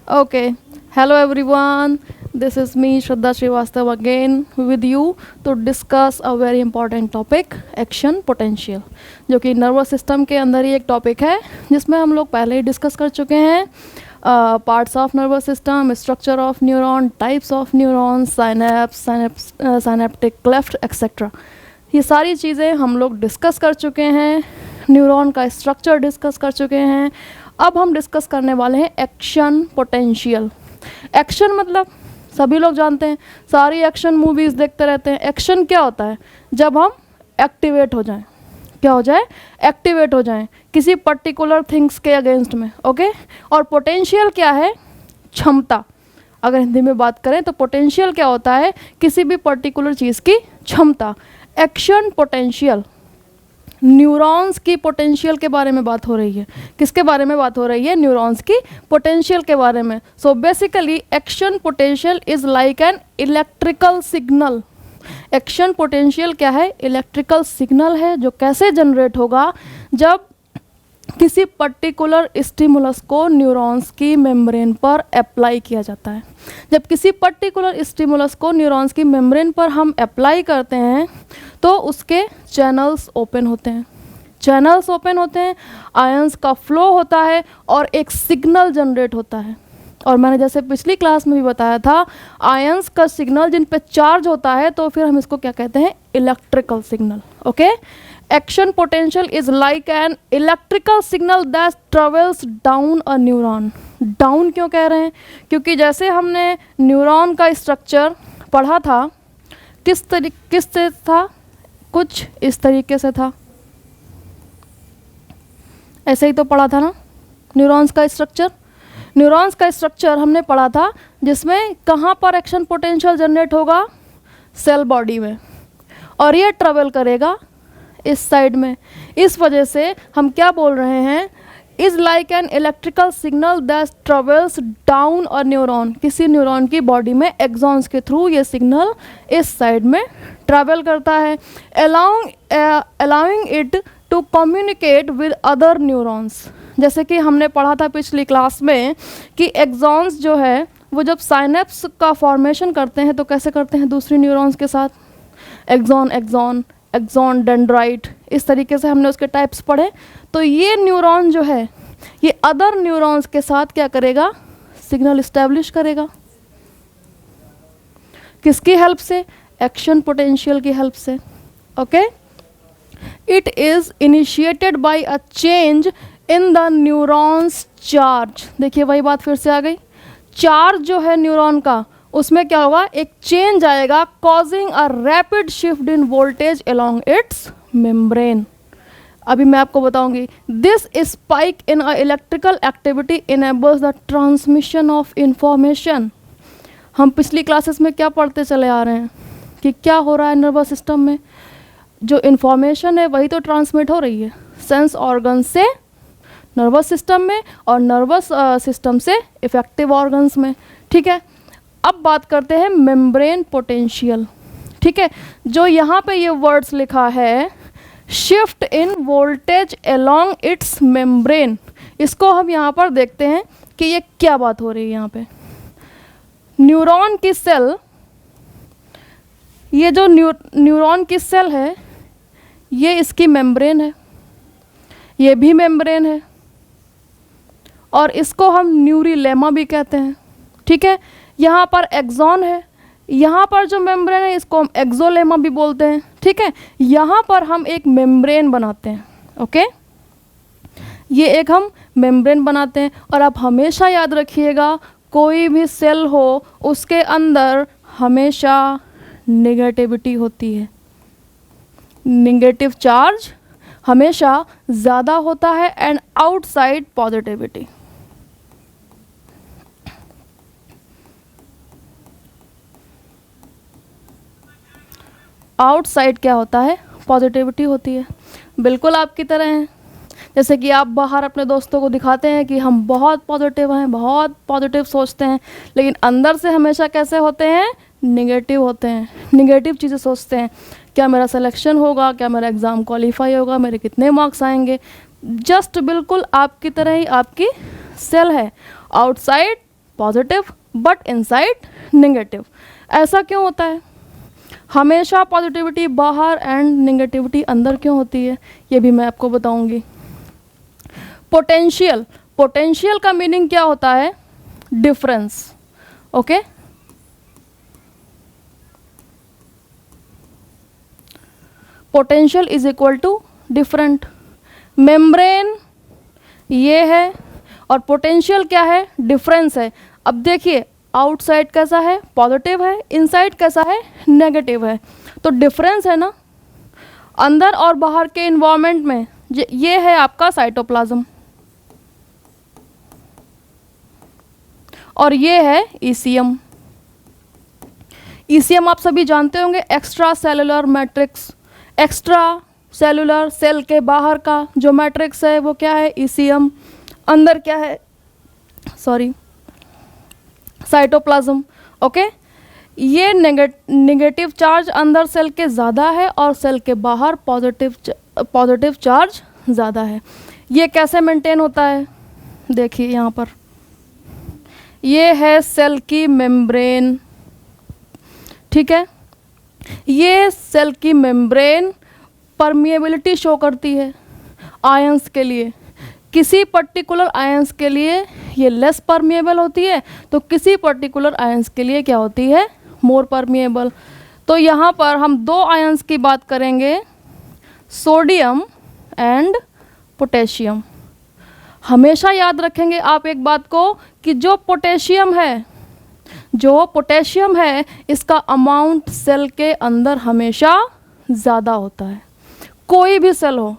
Okay. Hello everyone. This is me Shraddha Srivastav again with you to discuss a very important topic action potential, जो कि nervous system के अंदर ही एक topic है जिसमें हम लोग पहले ही डिस्कस कर चुके हैं parts of nervous system, structure of neuron, types of neuron, synaptic cleft etcetera. ये सारी चीज़ें हम लोग डिस्कस कर चुके हैं, न्यूरॉन का स्ट्रक्चर डिस्कस कर चुके हैं। अब हम डिस्कस करने वाले हैं एक्शन पोटेंशियल। एक्शन मतलब सभी लोग जानते हैं, सारी एक्शन मूवीज़ देखते रहते हैं। एक्शन क्या होता है? जब हम एक्टिवेट हो जाएं। क्या हो जाए? एक्टिवेट हो जाएं किसी पर्टिकुलर थिंग्स के अगेंस्ट में। ओके। और पोटेंशियल क्या है? क्षमता। अगर हिंदी में बात करें तो पोटेंशियल क्या होता है? किसी भी पर्टिकुलर चीज़ की क्षमता। एक्शन पोटेंशियल, न्यूरॉन्स की पोटेंशियल के बारे में बात हो रही है। किसके बारे में बात हो रही है? न्यूरॉन्स की पोटेंशियल के बारे में। So basically action potential is like an electrical signal. Action potential क्या है? इलेक्ट्रिकल सिग्नल है जो कैसे जनरेट होगा? जब किसी पर्टिकुलर स्टिमुलस को न्यूरॉन्स की मेम्ब्रेन पर अप्लाई किया जाता है। जब किसी पर्टिकुलर स्टिमुलस को न्यूरॉन्स की मेम्ब्रेन पर हम अप्लाई करते हैं तो उसके चैनल्स ओपन होते हैं। चैनल्स ओपन होते हैं, आयंस का फ्लो होता है और एक सिग्नल जनरेट होता है। और मैंने जैसे पिछली क्लास में भी बताया था, आयंस का सिग्नल जिन पे चार्ज होता है तो फिर हम इसको क्या कहते हैं? Electrical signal. Okay. Action potential is like an electrical signal that travels down a neuron. Down क्यों कह रहे हैं? क्योंकि जैसे हमने न्यूरॉन का स्ट्रक्चर पढ़ा था, किस से था? कुछ इस तरीके से था। ऐसे ही तो पढ़ा था ना न्यूरॉन्स का स्ट्रक्चर। न्यूरॉन्स का स्ट्रक्चर हमने पढ़ा था जिसमें कहाँ पर एक्शन पोटेंशियल जनरेट होगा? सेल बॉडी में। और ये ट्रेवल करेगा इस साइड में। इस वजह से हम क्या बोल रहे हैं? Is like an electrical signal that travels down a neuron. किसी न्यूरॉन की बॉडी में एक्सॉन्स के थ्रू ये सिग्नल इस साइड में ट्रैवल करता है, allowing it to communicate with other neurons. जैसे कि हमने पढ़ा था पिछली क्लास में कि एक्सॉन्स जो है वो जब साइनेप्स का फॉर्मेशन करते हैं तो कैसे करते हैं? दूसरी न्यूरॉन्स के साथ। एक्सॉन एक्सॉन एक्सॉन डेंड्राइट, इस तरीके से हमने उसके टाइप्स पढ़े। तो ये न्यूरॉन जो है ये अदर न्यूरॉन्स के साथ क्या करेगा? सिग्नल इस्टेब्लिश करेगा। किसकी हेल्प से? एक्शन पोटेंशियल की हेल्प से। Okay. It is initiated by a change in the neurons charge. देखिए वही बात फिर से आ गई। चार्ज जो है न्यूरॉन का, उसमें क्या होगा? एक चेंज आएगा, causing a rapid shift in voltage along it's membrane. अभी मैं आपको बताऊंगी। This spike in a electrical activity enables the transmission of information. हम पिछली क्लासेस में क्या पढ़ते चले आ रहे हैं कि क्या हो रहा है नर्वस सिस्टम में? जो इंफॉर्मेशन है वही तो ट्रांसमिट हो रही है सेंस ऑर्गन से नर्वस सिस्टम में और नर्वस सिस्टम से इफेक्टिव ऑर्गन्स में। ठीक है। अब बात करते हैं मेम्ब्रेन पोटेंशियल। ठीक है। जो यहाँ पे ये वर्ड्स लिखा है shift in voltage along it's membrane, इसको हम यहाँ पर देखते हैं कि ये क्या बात हो रही है। यहाँ पे न्यूरॉन की सेल, ये जो न्यूरॉन की सेल है ये इसकी मेम्ब्रेन है, ये भी मेम्ब्रेन है और इसको हम न्यूरिलेमा भी कहते हैं। ठीक है। यहाँ पर एक्सॉन है, यहाँ पर जो मेम्ब्रेन है इसको हम एक्सोलेमा भी बोलते हैं। ठीक है। यहाँ पर हम एक मेम्ब्रेन बनाते हैं। ओके। ये एक हम मेम्ब्रेन बनाते हैं। और आप हमेशा याद रखिएगा, कोई भी सेल हो उसके अंदर हमेशा नेगेटिविटी होती है। नेगेटिव चार्ज हमेशा ज़्यादा होता है एंड आउटसाइड पॉजिटिविटी। आउटसाइड क्या होता है? पॉजिटिविटी होती है। बिल्कुल आपकी तरह हैं। जैसे कि आप बाहर अपने दोस्तों को दिखाते हैं कि हम बहुत पॉजिटिव हैं, बहुत पॉजिटिव सोचते हैं, लेकिन अंदर से हमेशा कैसे होते हैं? निगेटिव होते हैं, निगेटिव चीज़ें सोचते हैं। क्या मेरा सिलेक्शन होगा? क्या मेरा एग्ज़ाम क्वालिफाई होगा? मेरे कितने मार्क्स आएंगे? जस्ट बिल्कुल आपकी तरह ही आपकी सेल है। Outside positive but inside negative. ऐसा क्यों होता है? हमेशा पॉजिटिविटी बाहर एंड नेगेटिविटी अंदर क्यों होती है, ये भी मैं आपको बताऊंगी। पोटेंशियल, पोटेंशियल का मीनिंग क्या होता है? Difference. Okay, potential is equal to different. Membrane ये है और पोटेंशियल क्या है? डिफरेंस है। अब देखिए आउटसाइड कैसा है? पॉजिटिव है, इनसाइड कैसा है? नेगेटिव है। तो डिफरेंस है ना अंदर और बाहर के इन्वायरमेंट में। ये है आपका साइटोप्लाज्म और ये है ईसीएम। ईसीएम आप सभी जानते होंगे, extra cellular matrix. Extra cellular, cell के बाहर का जो मैट्रिक्स है वो क्या है? ईसीएम। अंदर क्या है? Sorry, cytoplasm. ओके, ये नेगेटिव चार्ज अंदर सेल के ज़्यादा है और सेल के बाहर पॉजिटिव चार्ज ज़्यादा है। ये कैसे मेंटेन होता है? देखिए यहाँ पर ये है सेल की मेम्ब्रेन, ठीक है। ये सेल की मेम्ब्रेन परमिएबिलिटी शो करती है आयंस के लिए। किसी पर्टिकुलर आयंस के लिए ये लेस परमिएबल होती है तो किसी पर्टिकुलर आयंस के लिए क्या होती है? मोर परमिएबल। तो यहाँ पर हम दो आयंस की बात करेंगे, सोडियम एंड पोटेशियम। हमेशा याद रखेंगे आप एक बात को कि जो पोटेशियम है इसका अमाउंट सेल के अंदर हमेशा ज़्यादा होता है। कोई भी सेल हो,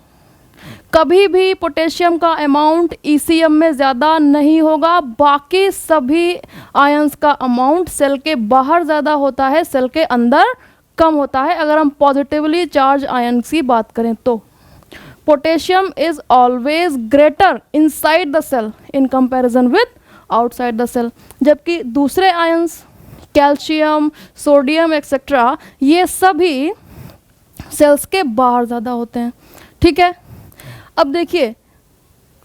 कभी भी पोटेशियम का अमाउंट ईसीएम में ज़्यादा नहीं होगा। बाकी सभी आयंस का अमाउंट सेल के बाहर ज़्यादा होता है, सेल के अंदर कम होता है। अगर हम पॉजिटिवली चार्ज आयंस की बात करें तो potassium is always greater inside the cell in comparison with outside the cell. जबकि दूसरे आयंस कैल्शियम, सोडियम एक्सेट्रा ये सभी सेल्स के बाहर ज़्यादा होते हैं, ठीक है। अब देखिए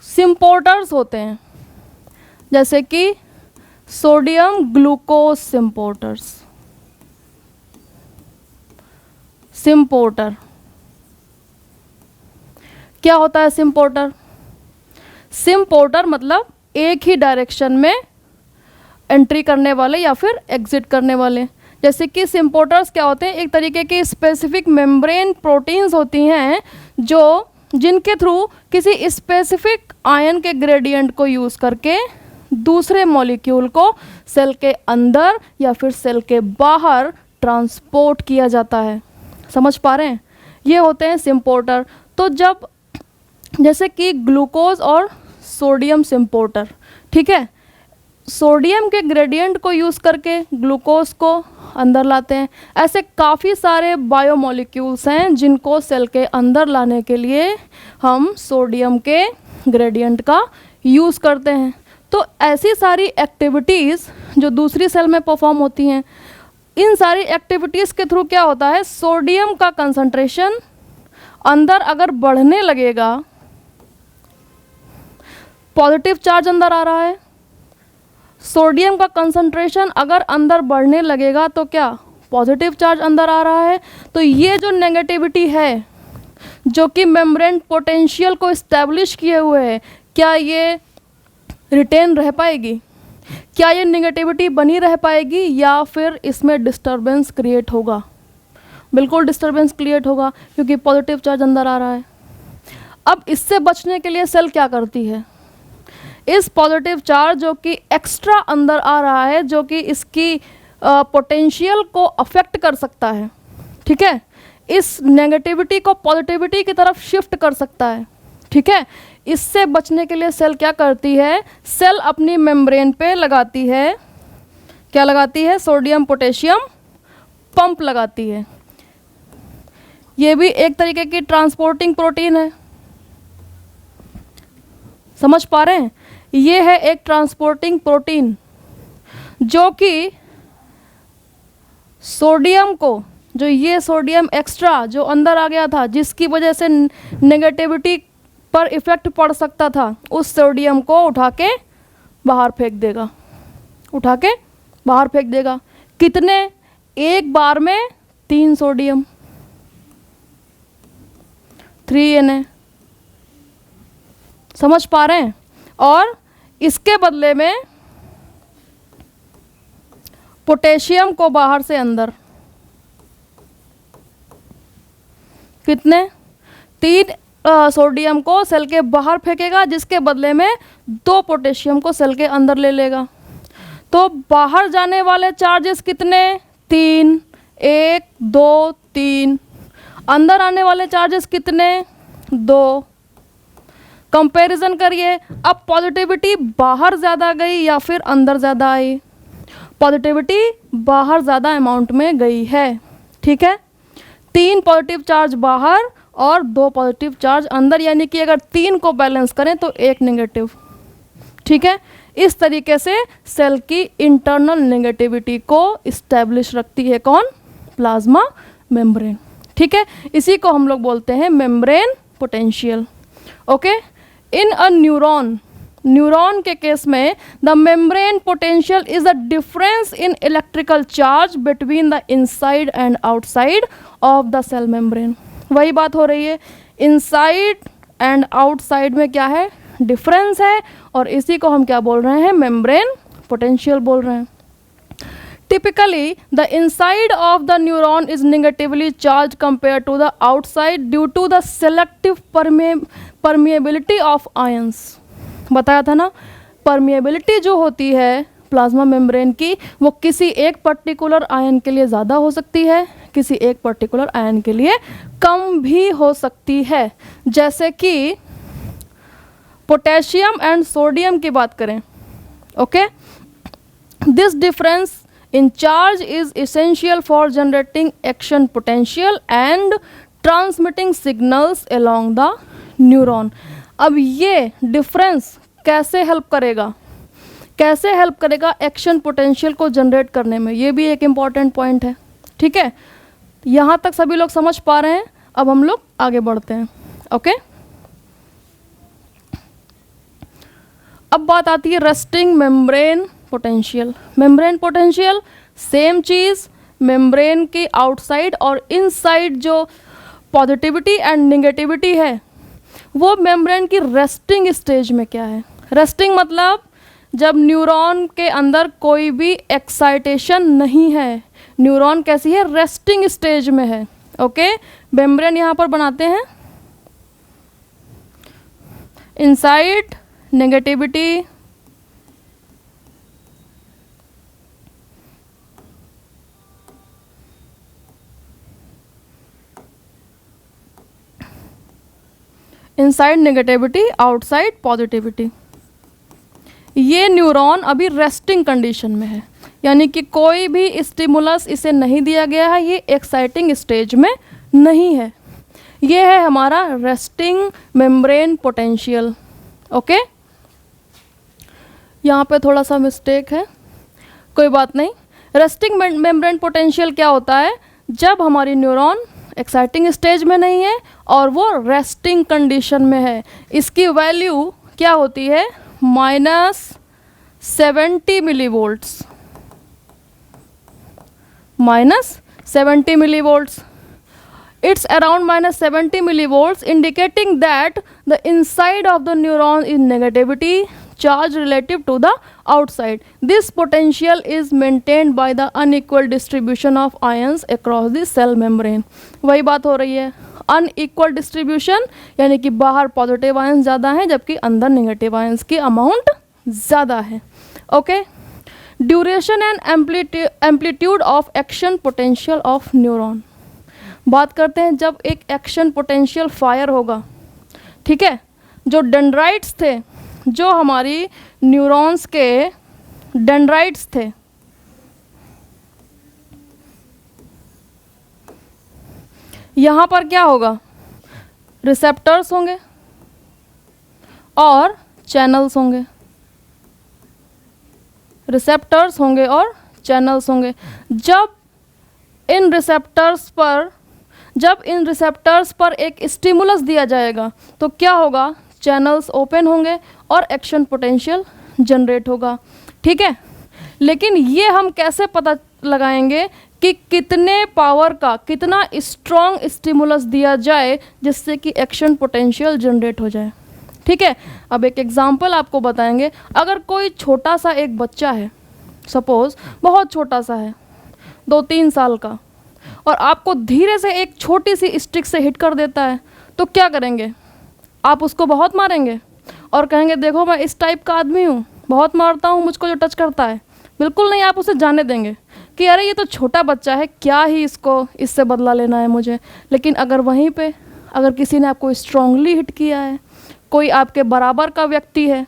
सिम्पोर्टर्स होते हैं, जैसे कि सोडियम ग्लूकोज सिम्पोर्टर्स। सिम्पोर्टर क्या होता है? सिम्पोर्टर, सिम्पोर्टर मतलब एक ही डायरेक्शन में एंट्री करने वाले या फिर एग्जिट करने वाले। जैसे कि सिम्पोर्टर्स क्या होते हैं? एक तरीके की स्पेसिफिक मेम्ब्रेन प्रोटीन्स होती हैं जिनके थ्रू किसी स्पेसिफिक आयन के ग्रेडियंट को यूज़ करके दूसरे मॉलिक्यूल को सेल के अंदर या फिर सेल के बाहर ट्रांसपोर्ट किया जाता है। समझ पा रहे हैं? ये होते हैं सिम्पोर्टर। तो जब जैसे कि ग्लूकोज और सोडियम सिम्पोर्टर, ठीक है, सोडियम के ग्रेडियंट को यूज़ करके ग्लूकोज को अंदर लाते हैं। ऐसे काफ़ी सारे बायोमोलिक्यूल्स हैं जिनको सेल के अंदर लाने के लिए हम सोडियम के ग्रेडियंट का यूज़ करते हैं। तो ऐसी सारी एक्टिविटीज़ जो दूसरी सेल में परफॉर्म होती हैं, इन सारी एक्टिविटीज़ के थ्रू क्या होता है? सोडियम का कंसंट्रेशन अंदर अगर बढ़ने लगेगा, पॉजिटिव चार्ज अंदर आ रहा है, सोडियम का कंसंट्रेशन अगर अंदर बढ़ने लगेगा तो क्या? पॉजिटिव चार्ज अंदर आ रहा है। तो ये जो नेगेटिविटी है जो कि मेम्ब्रेन पोटेंशियल को इस्टेब्लिश किए हुए है, क्या ये रिटेन रह पाएगी? क्या ये नेगेटिविटी बनी रह पाएगी या फिर इसमें डिस्टरबेंस क्रिएट होगा? बिल्कुल डिस्टरबेंस क्रिएट होगा क्योंकि पॉजिटिव चार्ज अंदर आ रहा है। अब इससे बचने के लिए सेल क्या करती है? इस पॉजिटिव चार्ज जो कि एक्स्ट्रा अंदर आ रहा है, जो कि इसकी पोटेंशियल को अफेक्ट कर सकता है, ठीक है, इस नेगेटिविटी को पॉजिटिविटी की तरफ शिफ्ट कर सकता है, ठीक है। इससे बचने के लिए सेल क्या करती है? सेल अपनी मेम्ब्रेन पे लगाती है, क्या लगाती है? सोडियम पोटेशियम पंप लगाती है। ये भी एक तरीके की ट्रांसपोर्टिंग प्रोटीन है। समझ पा रहे हैं? ये है एक ट्रांसपोर्टिंग प्रोटीन जो कि सोडियम को, जो ये सोडियम एक्स्ट्रा जो अंदर आ गया था जिसकी वजह से नेगेटिविटी पर इफ़ेक्ट पड़ सकता था, उस सोडियम को उठा के बाहर फेंक देगा। उठा के बाहर फेंक देगा। कितने? एक बार में 3 सोडियम, 3 Na। समझ पा रहे हैं? और इसके बदले में पोटेशियम को बाहर से अंदर, कितने? 3 सोडियम को सेल के बाहर फेंकेगा, जिसके बदले में 2 पोटेशियम को सेल के अंदर ले लेगा। तो बाहर जाने वाले चार्जेस कितने? 3, 1, 2, 3। अंदर आने वाले चार्जेस कितने? 2। कंपैरिजन करिए। अब पॉजिटिविटी बाहर ज़्यादा गई या फिर अंदर ज़्यादा आई? पॉजिटिविटी बाहर ज़्यादा अमाउंट में गई है, ठीक है। 3 पॉजिटिव चार्ज बाहर और 2 पॉजिटिव चार्ज अंदर, यानी कि अगर 3 को बैलेंस करें तो 1 नेगेटिव, ठीक है। इस तरीके से सेल की इंटरनल नेगेटिविटी को इस्टेब्लिश रखती है कौन? प्लाज्मा मेम्ब्रेन, ठीक है। इसी को हम लोग बोलते हैं membrane potential. Okay, in a neuron के केस में the membrane potential is the difference in electrical charge between the inside and outside of the cell membrane. वही बात हो रही है, इनसाइड एंड आउटसाइड में क्या है? डिफरेंस है, और इसी को हम क्या बोल रहे हैं? मेम्ब्रेन पोटेंशियल बोल रहे हैं। Typically the inside of the neuron is negatively charge compare to the outside due to the selective permeability of ions. बताया था ना, परमिएबिलिटी जो होती है प्लाज्मा मेम्ब्रेन की, वो किसी एक पर्टिकुलर आयन के लिए ज़्यादा हो सकती है, किसी एक पर्टिकुलर आयन के लिए कम भी हो सकती है। जैसे कि पोटेशियम एंड सोडियम की बात करें, okay, this difference in charge is essential for generating action potential and transmitting signals along the neuron। अब ये डिफरेंस कैसे हेल्प करेगा? कैसे हेल्प करेगा एक्शन पोटेंशियल को जनरेट करने में? ये भी एक इम्पॉर्टेंट पॉइंट है, ठीक है। यहाँ तक सभी लोग समझ पा रहे हैं? अब हम लोग आगे बढ़ते हैं, ओके। अब बात आती है resting membrane potential. Membrane potential same चीज़, मेम्ब्रेन के आउटसाइड और इनसाइड जो पॉजिटिविटी एंड नेगेटिविटी है, वो मेम्ब्रेन की रेस्टिंग स्टेज में क्या है? रेस्टिंग मतलब जब न्यूरॉन के अंदर कोई भी एक्साइटेशन नहीं है, न्यूरॉन कैसी है? रेस्टिंग स्टेज में है, ओके। मेम्ब्रेन यहाँ पर बनाते हैं, inside negativity, inside negativity, outside positivity. ये न्यूरॉन अभी रेस्टिंग कंडीशन में है, यानी कि कोई भी स्टिमुलस इसे नहीं दिया गया है, ये एक्साइटिंग स्टेज में नहीं है। ये है हमारा रेस्टिंग मेम्ब्रेन पोटेंशियल, ओके। यहाँ पे थोड़ा सा मिस्टेक है, कोई बात नहीं। रेस्टिंग मेम्ब्रेन पोटेंशियल क्या होता है? जब हमारी न्यूरॉन एक्साइटिंग स्टेज में नहीं है और वो रेस्टिंग कंडीशन में है। इसकी वैल्यू क्या होती है? -70 मिलीवोल्ट्स, -70 millivolts. It's around -70 millivolts, indicating that the inside of the neuron is negativity charge relative to the outside. This potential is maintained by the unequal distribution of ions across the cell membrane. वही बात हो रही है, unequal distribution, यानी कि बाहर positive ions ज़्यादा हैं जबकि अंदर नेगेटिव आयंस की अमाउंट ज़्यादा है, okay. Duration and amplitude of action potential of neuron. बात करते हैं जब एक एक्शन पोटेंशियल फायर होगा, ठीक है। जो डेंड्राइट्स थे, जो हमारी न्यूरॉन्स के डेंड्राइट्स थे, यहाँ पर क्या होगा? रिसेप्टर्स होंगे और चैनल्स होंगे, रिसेप्टर्स होंगे और चैनल्स होंगे। जब इन रिसेप्टर्स पर एक स्टिमुलस दिया जाएगा तो क्या होगा? चैनल्स ओपन होंगे और एक्शन पोटेंशियल जनरेट होगा, ठीक है। लेकिन ये हम कैसे पता लगाएंगे कि कितने पावर का, कितना स्ट्रॉन्ग स्टिमुलस दिया जाए जिससे कि एक्शन पोटेंशियल जनरेट हो जाए। ठीक है, अब एक एग्जांपल आपको बताएंगे। अगर कोई छोटा सा एक बच्चा है, सपोज बहुत छोटा सा है, 2-3 साल का, और आपको धीरे से एक छोटी सी स्टिक से हिट कर देता है, तो क्या करेंगे? आप उसको बहुत मारेंगे और कहेंगे देखो मैं इस टाइप का आदमी हूँ, बहुत मारता हूँ मुझको जो टच करता है। बिल्कुल नहीं, आप उसे जाने देंगे कि अरे ये तो छोटा बच्चा है, क्या ही इससे बदला लेना है मुझे। लेकिन अगर वहीं पे अगर किसी ने आपको स्ट्रांगली हिट किया है, कोई आपके बराबर का व्यक्ति है,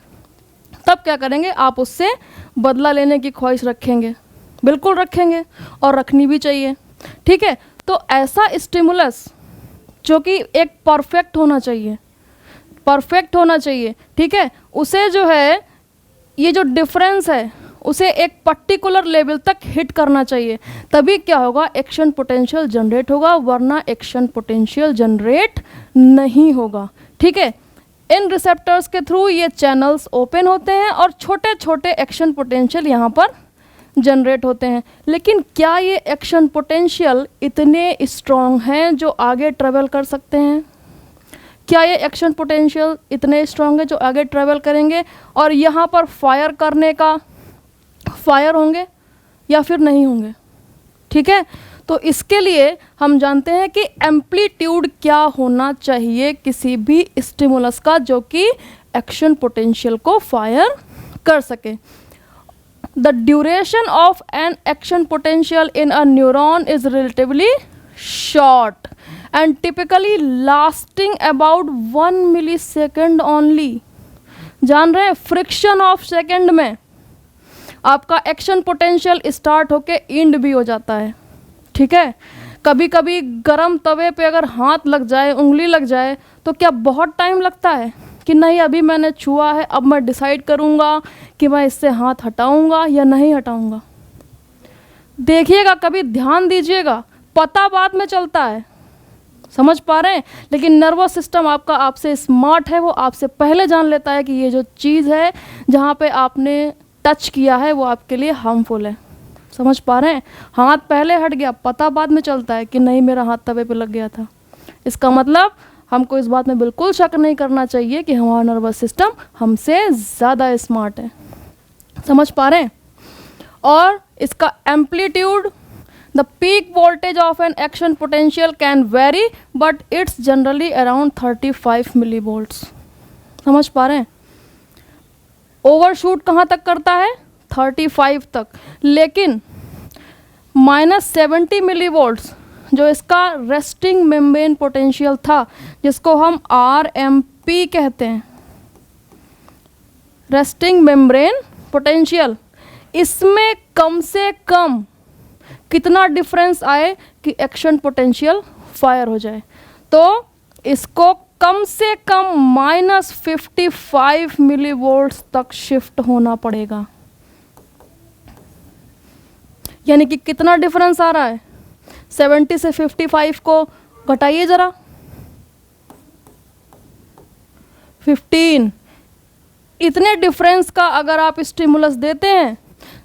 तब क्या करेंगे? आप उससे बदला लेने की ख्वाहिश रखेंगे, बिल्कुल रखेंगे, और रखनी भी चाहिए। ठीक है, तो ऐसा स्टिमुलस जो कि एक परफेक्ट होना चाहिए, परफेक्ट होना चाहिए, ठीक है, उसे जो है ये जो डिफरेंस है उसे एक पर्टिकुलर लेवल तक हिट करना चाहिए, तभी क्या होगा? एक्शन पोटेंशियल जनरेट होगा, वरना एक्शन पोटेंशियल जनरेट नहीं होगा। ठीक है, इन रिसेप्टर्स के थ्रू ये चैनल्स ओपन होते हैं और छोटे छोटे एक्शन पोटेंशियल यहाँ पर जनरेट होते हैं। लेकिन क्या ये एक्शन पोटेंशियल इतने स्ट्रॉन्ग हैं जो आगे ट्रेवल कर सकते हैं? क्या ये एक्शन पोटेंशियल इतने स्ट्रॉन्ग है जो आगे ट्रेवल करेंगे और यहाँ पर फायर करने का फायर होंगे या फिर नहीं होंगे? ठीक है, तो इसके लिए हम जानते हैं कि एम्पलीट्यूड क्या होना चाहिए किसी भी स्टिमुलस का जो कि एक्शन पोटेंशियल को फायर कर सके। The duration of an action potential in a neuron is relatively short and typically lasting about 1 millisecond only। जान रहे हैं, फ्रिक्शन ऑफ सेकंड में आपका एक्शन पोटेंशियल स्टार्ट होके एंड भी हो जाता है। ठीक है, कभी कभी गरम तवे पे अगर हाथ लग जाए, उंगली लग जाए, तो क्या बहुत टाइम लगता है कि नहीं अभी मैंने छुआ है, अब मैं डिसाइड करूँगा कि मैं इससे हाथ हटाऊँगा या नहीं हटाऊँगा? देखिएगा, कभी ध्यान दीजिएगा, पता बाद में चलता है, समझ पा रहे हैं? लेकिन नर्वस सिस्टम आपका आपसे स्मार्ट है, वो आपसे पहले जान लेता है कि ये जो चीज़ है जहाँ पे आपने टच किया है वो आपके लिए हार्मफुल है। समझ पा रहे हैं? हाथ पहले हट गया, पता बाद में चलता है कि नहीं मेरा हाथ तवे पे लग गया था। इसका मतलब हमको इस बात में बिल्कुल शक नहीं करना चाहिए कि हमारा नर्वस सिस्टम हमसे ज़्यादा स्मार्ट है। समझ पा रहे हैं? और इसका amplitude, the peak voltage of N action potential can very but it's generally around 35 मिलीवोल्ट्स। समझ पा रहे हैं? ओवरशूट कहाँ तक करता है? 35 तक। लेकिन -70 मिलीवोल्ट्स जो इसका रेस्टिंग मेम्ब्रेन पोटेंशियल था, जिसको हम RMP कहते हैं, रेस्टिंग मेम्ब्रेन पोटेंशियल, इसमें कम से कम कितना डिफरेंस आए कि एक्शन पोटेंशियल फायर हो जाए? तो इसको कम से कम -55 मिलीवोल्ट्स तक शिफ्ट होना पड़ेगा। यानी कि कितना डिफरेंस आ रहा है? 70 से 55 को घटाइए ज़रा, 15। इतने डिफरेंस का अगर आप स्टिमुलस देते हैं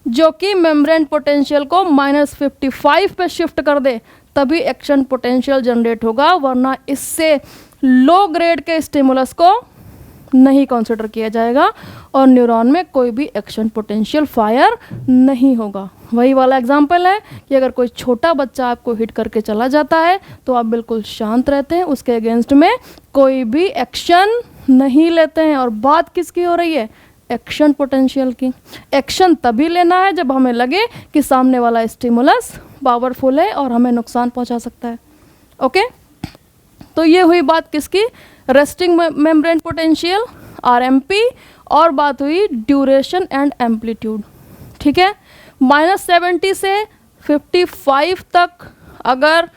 जो कि मेम्ब्रेन पोटेंशियल को -55 पे शिफ्ट कर दे, तभी एक्शन पोटेंशियल जनरेट होगा, वरना इससे लो ग्रेड के स्टिमुलस को नहीं कंसिडर किया जाएगा और न्यूरॉन में कोई भी एक्शन पोटेंशियल फायर नहीं होगा। वही वाला एग्जाम्पल है कि अगर कोई छोटा बच्चा आपको हिट करके चला जाता है तो आप बिल्कुल शांत रहते हैं, उसके अगेंस्ट में कोई भी एक्शन नहीं लेते हैं। और बात किसकी हो रही है? एक्शन पोटेंशियल की। एक्शन तभी लेना है जब हमें लगे कि सामने वाला स्टिमुलस पावरफुल है और हमें नुकसान पहुंचा सकता है। ओके, तो ये हुई बात किसकी? रेस्टिंग मेम्ब्रेन पोटेंशियल, RMP, और बात हुई ड्यूरेशन एंड एम्पलीट्यूड। ठीक है, -70 से 55 तक अगर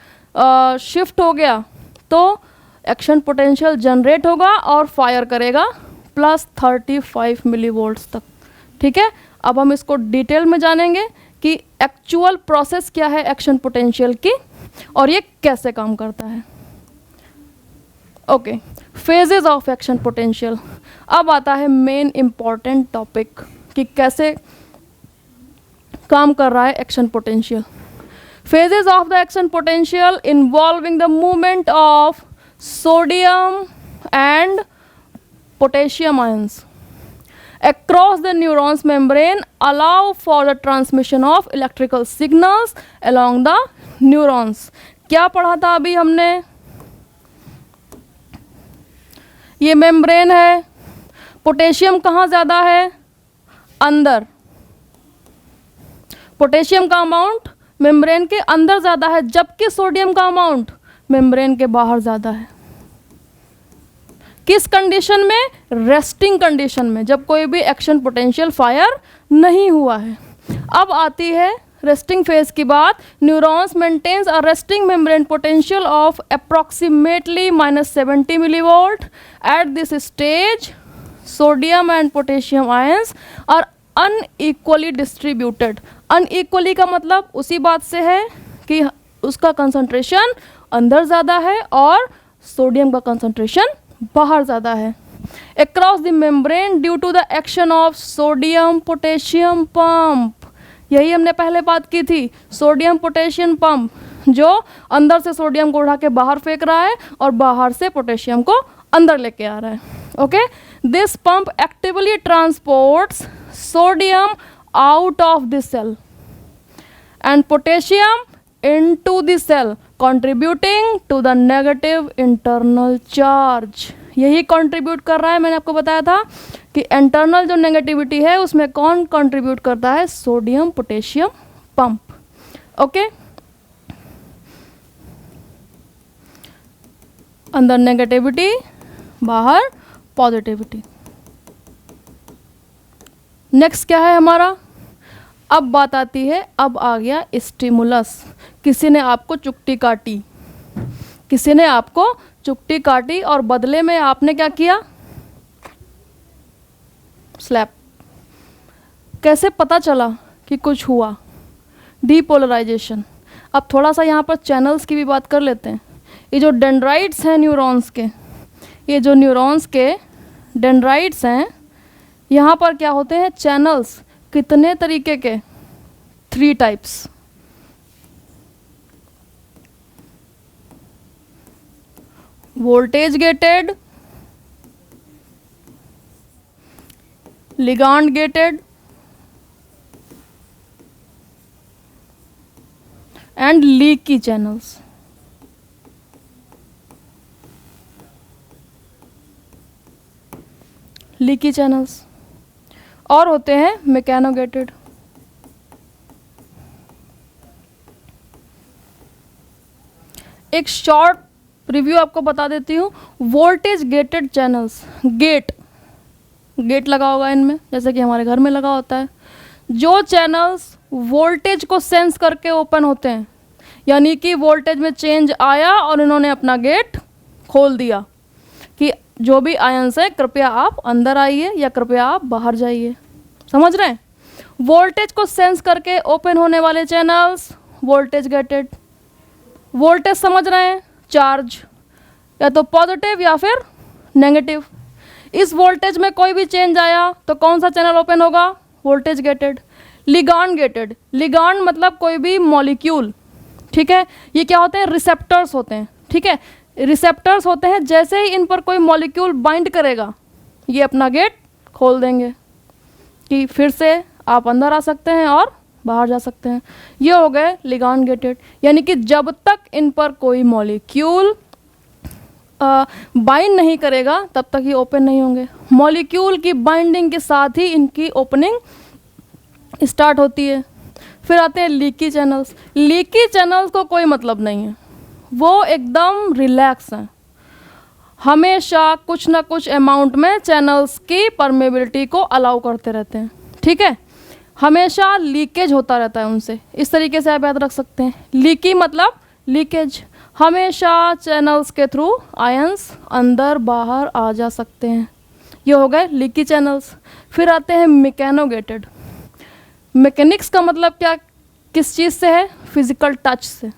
शिफ्ट हो गया तो एक्शन पोटेंशियल जनरेट होगा और फायर करेगा +35 मिलीवोल्ट्स तक। ठीक है, अब हम इसको डिटेल में जानेंगे कि एक्चुअल प्रोसेस क्या है एक्शन पोटेंशियल की और ये कैसे काम करता है। Okay, phases of action potential. अब आता है मेन इम्पॉर्टेंट टॉपिक कि कैसे काम कर रहा है action potential. Phases of the action potential involving the movement of sodium and potassium ions across the neurons membrane allow for the transmission of electrical signals along the neurons। क्या पढ़ा था अभी हमने? ये मेम्ब्रेन है, पोटेशियम कहाँ ज़्यादा है? अंदर। पोटेशियम का अमाउंट मेम्ब्रेन के अंदर ज़्यादा है, जबकि सोडियम का अमाउंट मेम्ब्रेन के बाहर ज़्यादा है। किस कंडीशन में? रेस्टिंग कंडीशन में, जब कोई भी एक्शन पोटेंशियल फायर नहीं हुआ है। अब आती है रेस्टिंग फेज की बात। Neurons maintains a resting membrane potential of approximately -70 millivolt. At this stage sodium and potassium ions are unequally distributed. Unequally का मतलब उसी बात से है कि उसका कंसंट्रेशन अंदर ज़्यादा है और सोडियम का कंसंट्रेशन बाहर ज़्यादा है। Across the membrane due to the action of sodium potassium pump. यही हमने पहले बात की थी, सोडियम पोटेशियम पंप, जो अंदर से सोडियम को उठा के बाहर फेंक रहा है और बाहर से पोटेशियम को अंदर लेके आ रहा है। Okay, this pump actively transports sodium out of the cell and potassium into the cell, contributing to the negative internal charge। यही कंट्रीब्यूट कर रहा है, मैंने आपको बताया था कि इंटरनल जो नेगेटिविटी है उसमें कौन कंट्रीब्यूट करता है? Sodium potassium pump. ओके, अंदर नेगेटिविटी, बाहर पॉजिटिविटी। नेक्स्ट क्या है हमारा? अब बात आती है, अब आ गया स्टिमुलस। किसी ने आपको चुट्टी काटी, किसी ने आपको चुट्टी काटी और बदले में आपने क्या किया? स्लैप। कैसे पता चला कि कुछ हुआ? डीपोलराइजेशन। अब थोड़ा सा यहाँ पर चैनल्स की भी बात कर लेते हैं। ये जो डेंड्राइट्स हैं न्यूरॉन्स के, ये जो न्यूरॉन्स के डेंड्राइट्स हैं, यहाँ पर क्या होते हैं? चैनल्स। कितने तरीके के? 3 types. Voltage gated, ligand gated and leaky channels. Leaky channels और होते हैं मैकेनोगेटेड। एक शॉर्ट रिव्यू आपको बता देती हूँ। वोल्टेज गेटेड चैनल्स, गेट लगा होगा इनमें, जैसे कि हमारे घर में लगा होता है। जो चैनल्स वोल्टेज को सेंस करके ओपन होते हैं, यानी कि वोल्टेज में चेंज आया और इन्होंने अपना गेट खोल दिया कि जो भी आयंस है कृपया आप अंदर आइए या कृपया आप बाहर जाइए। समझ रहे हैं? वोल्टेज को सेंस करके ओपन होने वाले चैनल्स वोल्टेज गेटेड। वोल्टेज समझ रहे हैं? चार्ज, या तो पॉजिटिव या फिर नेगेटिव। इस वोल्टेज में कोई भी चेंज आया तो कौन सा चैनल ओपन होगा? Voltage gated. Ligand gated. Ligand मतलब कोई भी मॉलिक्यूल, ठीक है? ये क्या होते हैं? रिसेप्टर्स होते हैं, ठीक है? रिसेप्टर्स होते हैं, जैसे ही इन पर कोई मॉलिक्यूल बाइंड करेगा ये अपना गेट खोल देंगे कि फिर से आप अंदर आ सकते हैं और बाहर जा सकते हैं। ये हो गए लिगांड गेटेड, यानी कि जब तक इन पर कोई मॉलिक्यूल बाइंड नहीं करेगा तब तक ये ओपन नहीं होंगे। मॉलिक्यूल की बाइंडिंग के साथ ही इनकी ओपनिंग स्टार्ट होती है। फिर आते हैं लीकी चैनल्स। लीकी चैनल्स को कोई मतलब नहीं है, वो एकदम रिलैक्स हैं, हमेशा कुछ ना कुछ अमाउंट में चैनल्स की परमेबिलिटी को अलाउ करते रहते हैं, ठीक है? हमेशा लीकेज होता रहता है उनसे। इस तरीके से आप याद रख सकते हैं। लीकी मतलब लीकेज, हमेशा चैनल्स के थ्रू आयंस अंदर बाहर आ जा सकते हैं। ये हो गए लीकी चैनल्स। फिर आते हैं मैकेनोगेटेड। मैकेनिक्स का मतलब क्या, किस चीज़ से है? फिजिकल टच से।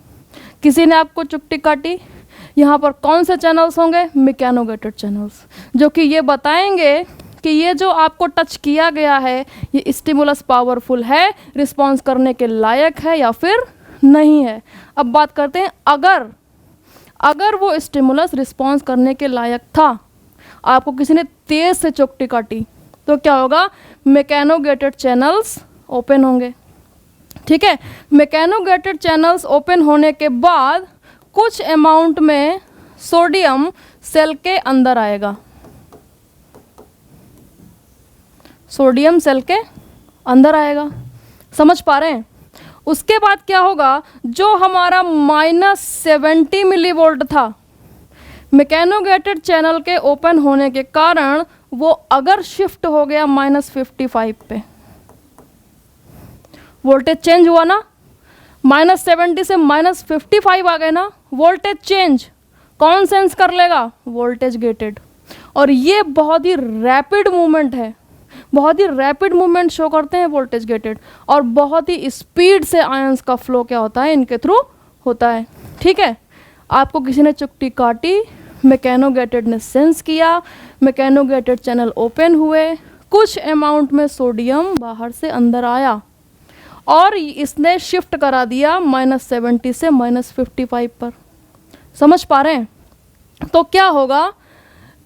किसी ने आपको चुट्टी काटी, यहाँ पर कौन से चैनल्स होंगे? मैकेनोगेटेड चैनल्स, जो कि ये बताएंगे कि ये जो आपको टच किया गया है ये स्टिमुलस पावरफुल है, रिस्पॉन्स करने के लायक है या फिर नहीं है। अब बात करते हैं अगर वो स्टिमुलस रिस्पॉन्स करने के लायक था, आपको किसी ने तेज से चोटी काटी, तो क्या होगा, मैकेनोगेटेड चैनल्स ओपन होंगे। ठीक है, मैकेनोगेटेड चैनल्स ओपन होने के बाद कुछ अमाउंट में सोडियम सेल के अंदर आएगा, सोडियम सेल के अंदर आएगा, समझ पा रहे हैं। उसके बाद क्या होगा, जो हमारा -70 मिलीवोल्ट था, मैकेनोगेटेड चैनल के ओपन होने के कारण वो अगर शिफ्ट हो गया -55 पे, वोल्टेज चेंज हुआ ना, -70 से -55 आ गए ना, वोल्टेज चेंज कौन सेंस कर लेगा, वोल्टेज गेटेड। और ये बहुत ही रैपिड मूवमेंट है, बहुत ही रैपिड मूवमेंट शो करते हैं वोल्टेज गेटेड, और बहुत ही स्पीड से आयंस का फ्लो क्या होता है, इनके थ्रू होता है। ठीक है, आपको किसी ने चुट्टी काटी, मैकेनोगेटेड ने सेंस किया, मैकेनोगेटेड चैनल ओपन हुए, कुछ अमाउंट में सोडियम बाहर से अंदर आया और इसने शिफ्ट करा दिया -70 से -55 पर, समझ पा रहे हैं। तो क्या होगा,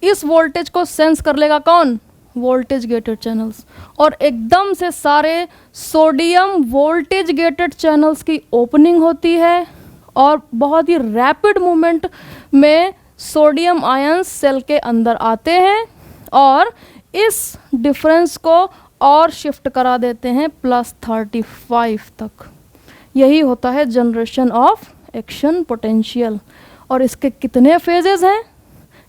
इस वोल्टेज को सेंस कर लेगा कौन, वोल्टेज गेटेड चैनल्स, और एकदम से सारे सोडियम वोल्टेज गेटेड चैनल्स की ओपनिंग होती है और बहुत ही रैपिड मूवमेंट में सोडियम आयंस सेल के अंदर आते हैं और इस डिफरेंस को और शिफ्ट करा देते हैं +35 तक। यही होता है जनरेशन ऑफ एक्शन पोटेंशियल। और इसके कितने फेजेस हैं,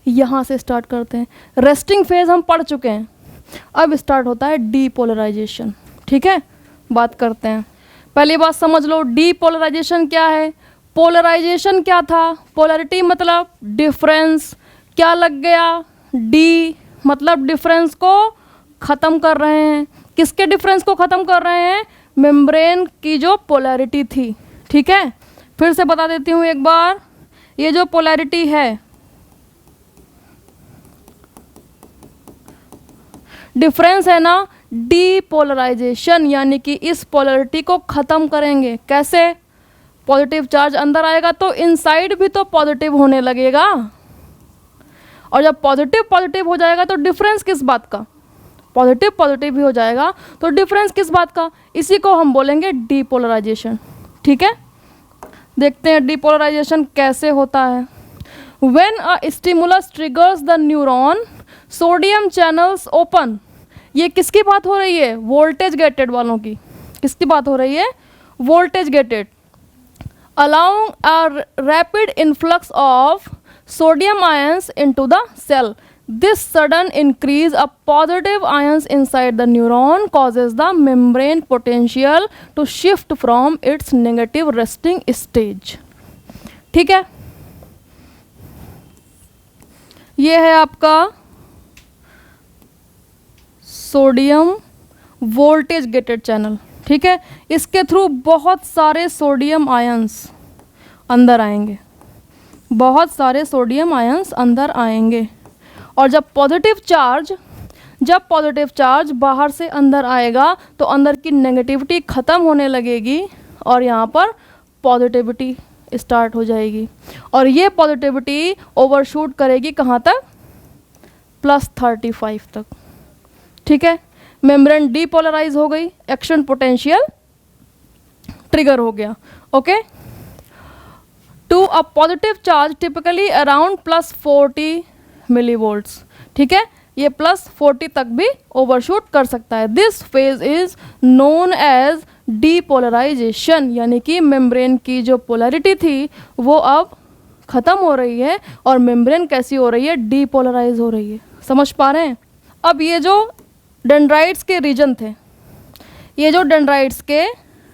यहाँ से स्टार्ट करते हैं। रेस्टिंग फेज हम पढ़ चुके हैं, अब स्टार्ट होता है डीपोलराइजेशन। ठीक है, बात करते हैं। पहली बात समझ लो, डीपोलराइजेशन क्या है। पोलराइजेशन क्या था, पोलैरिटी मतलब डिफरेंस, क्या लग गया, डी मतलब डिफरेंस को ख़त्म कर रहे हैं। किसके डिफरेंस को ख़त्म कर रहे हैं, मेम्ब्रेन की जो पोलैरिटी थी। ठीक है, फिर से बता देती हूँ एक बार, ये जो पोलैरिटी है, डिफरेंस है ना, डीपोलराइजेशन, यानी कि इस पोलैरिटी को ख़त्म करेंगे। कैसे, पॉजिटिव चार्ज अंदर आएगा तो इनसाइड भी तो पॉजिटिव होने लगेगा, और जब पॉजिटिव पॉजिटिव हो जाएगा तो डिफरेंस किस बात का, पॉजिटिव पॉजिटिव भी हो जाएगा तो डिफरेंस किस बात का, इसी को हम बोलेंगे डीपोलराइजेशन। ठीक है, देखते हैं डीपोलराइजेशन कैसे होता है। When a stimulus triggers the neuron, sodium channels open. ये किसकी बात हो रही है, वोल्टेज गेटेड वालों की। किसकी बात हो रही है, voltage gated. allowing a rapid influx of sodium ions into the cell. This sudden increase of positive ions inside the neuron causes the membrane potential to shift from its negative resting stage. ठीक है, ये है आपका sodium voltage gated channel. ठीक है, इसके through बहुत सारे सोडियम आयंस अंदर आएंगे, बहुत सारे सोडियम आयंस अंदर आएंगे, और जब पॉजिटिव चार्ज बाहर से अंदर आएगा तो अंदर की नेगेटिविटी ख़त्म होने लगेगी और यहाँ पर पॉजिटिविटी स्टार्ट हो जाएगी, और ये पॉजिटिविटी ओवरशूट करेगी कहाँ तक, +35 तक। ठीक है, मेम्ब्रेन डीपोलराइज हो गई, एक्शन पोटेंशियल ट्रिगर हो गया। Okay, to a positive charge typically around +40 millivolts. ठीक है, ये +40 तक भी ओवरशूट कर सकता है। This phase is known as depolarization, यानी कि मेम्ब्रेन की जो पोलैरिटी थी वो अब ख़त्म हो रही है और मेम्ब्रेन कैसी हो रही है, डीपोलराइज हो रही है। समझ पा रहे हैं। अब ये जो डेंड्राइट्स के रीजन थे, ये जो डेंड्राइट्स के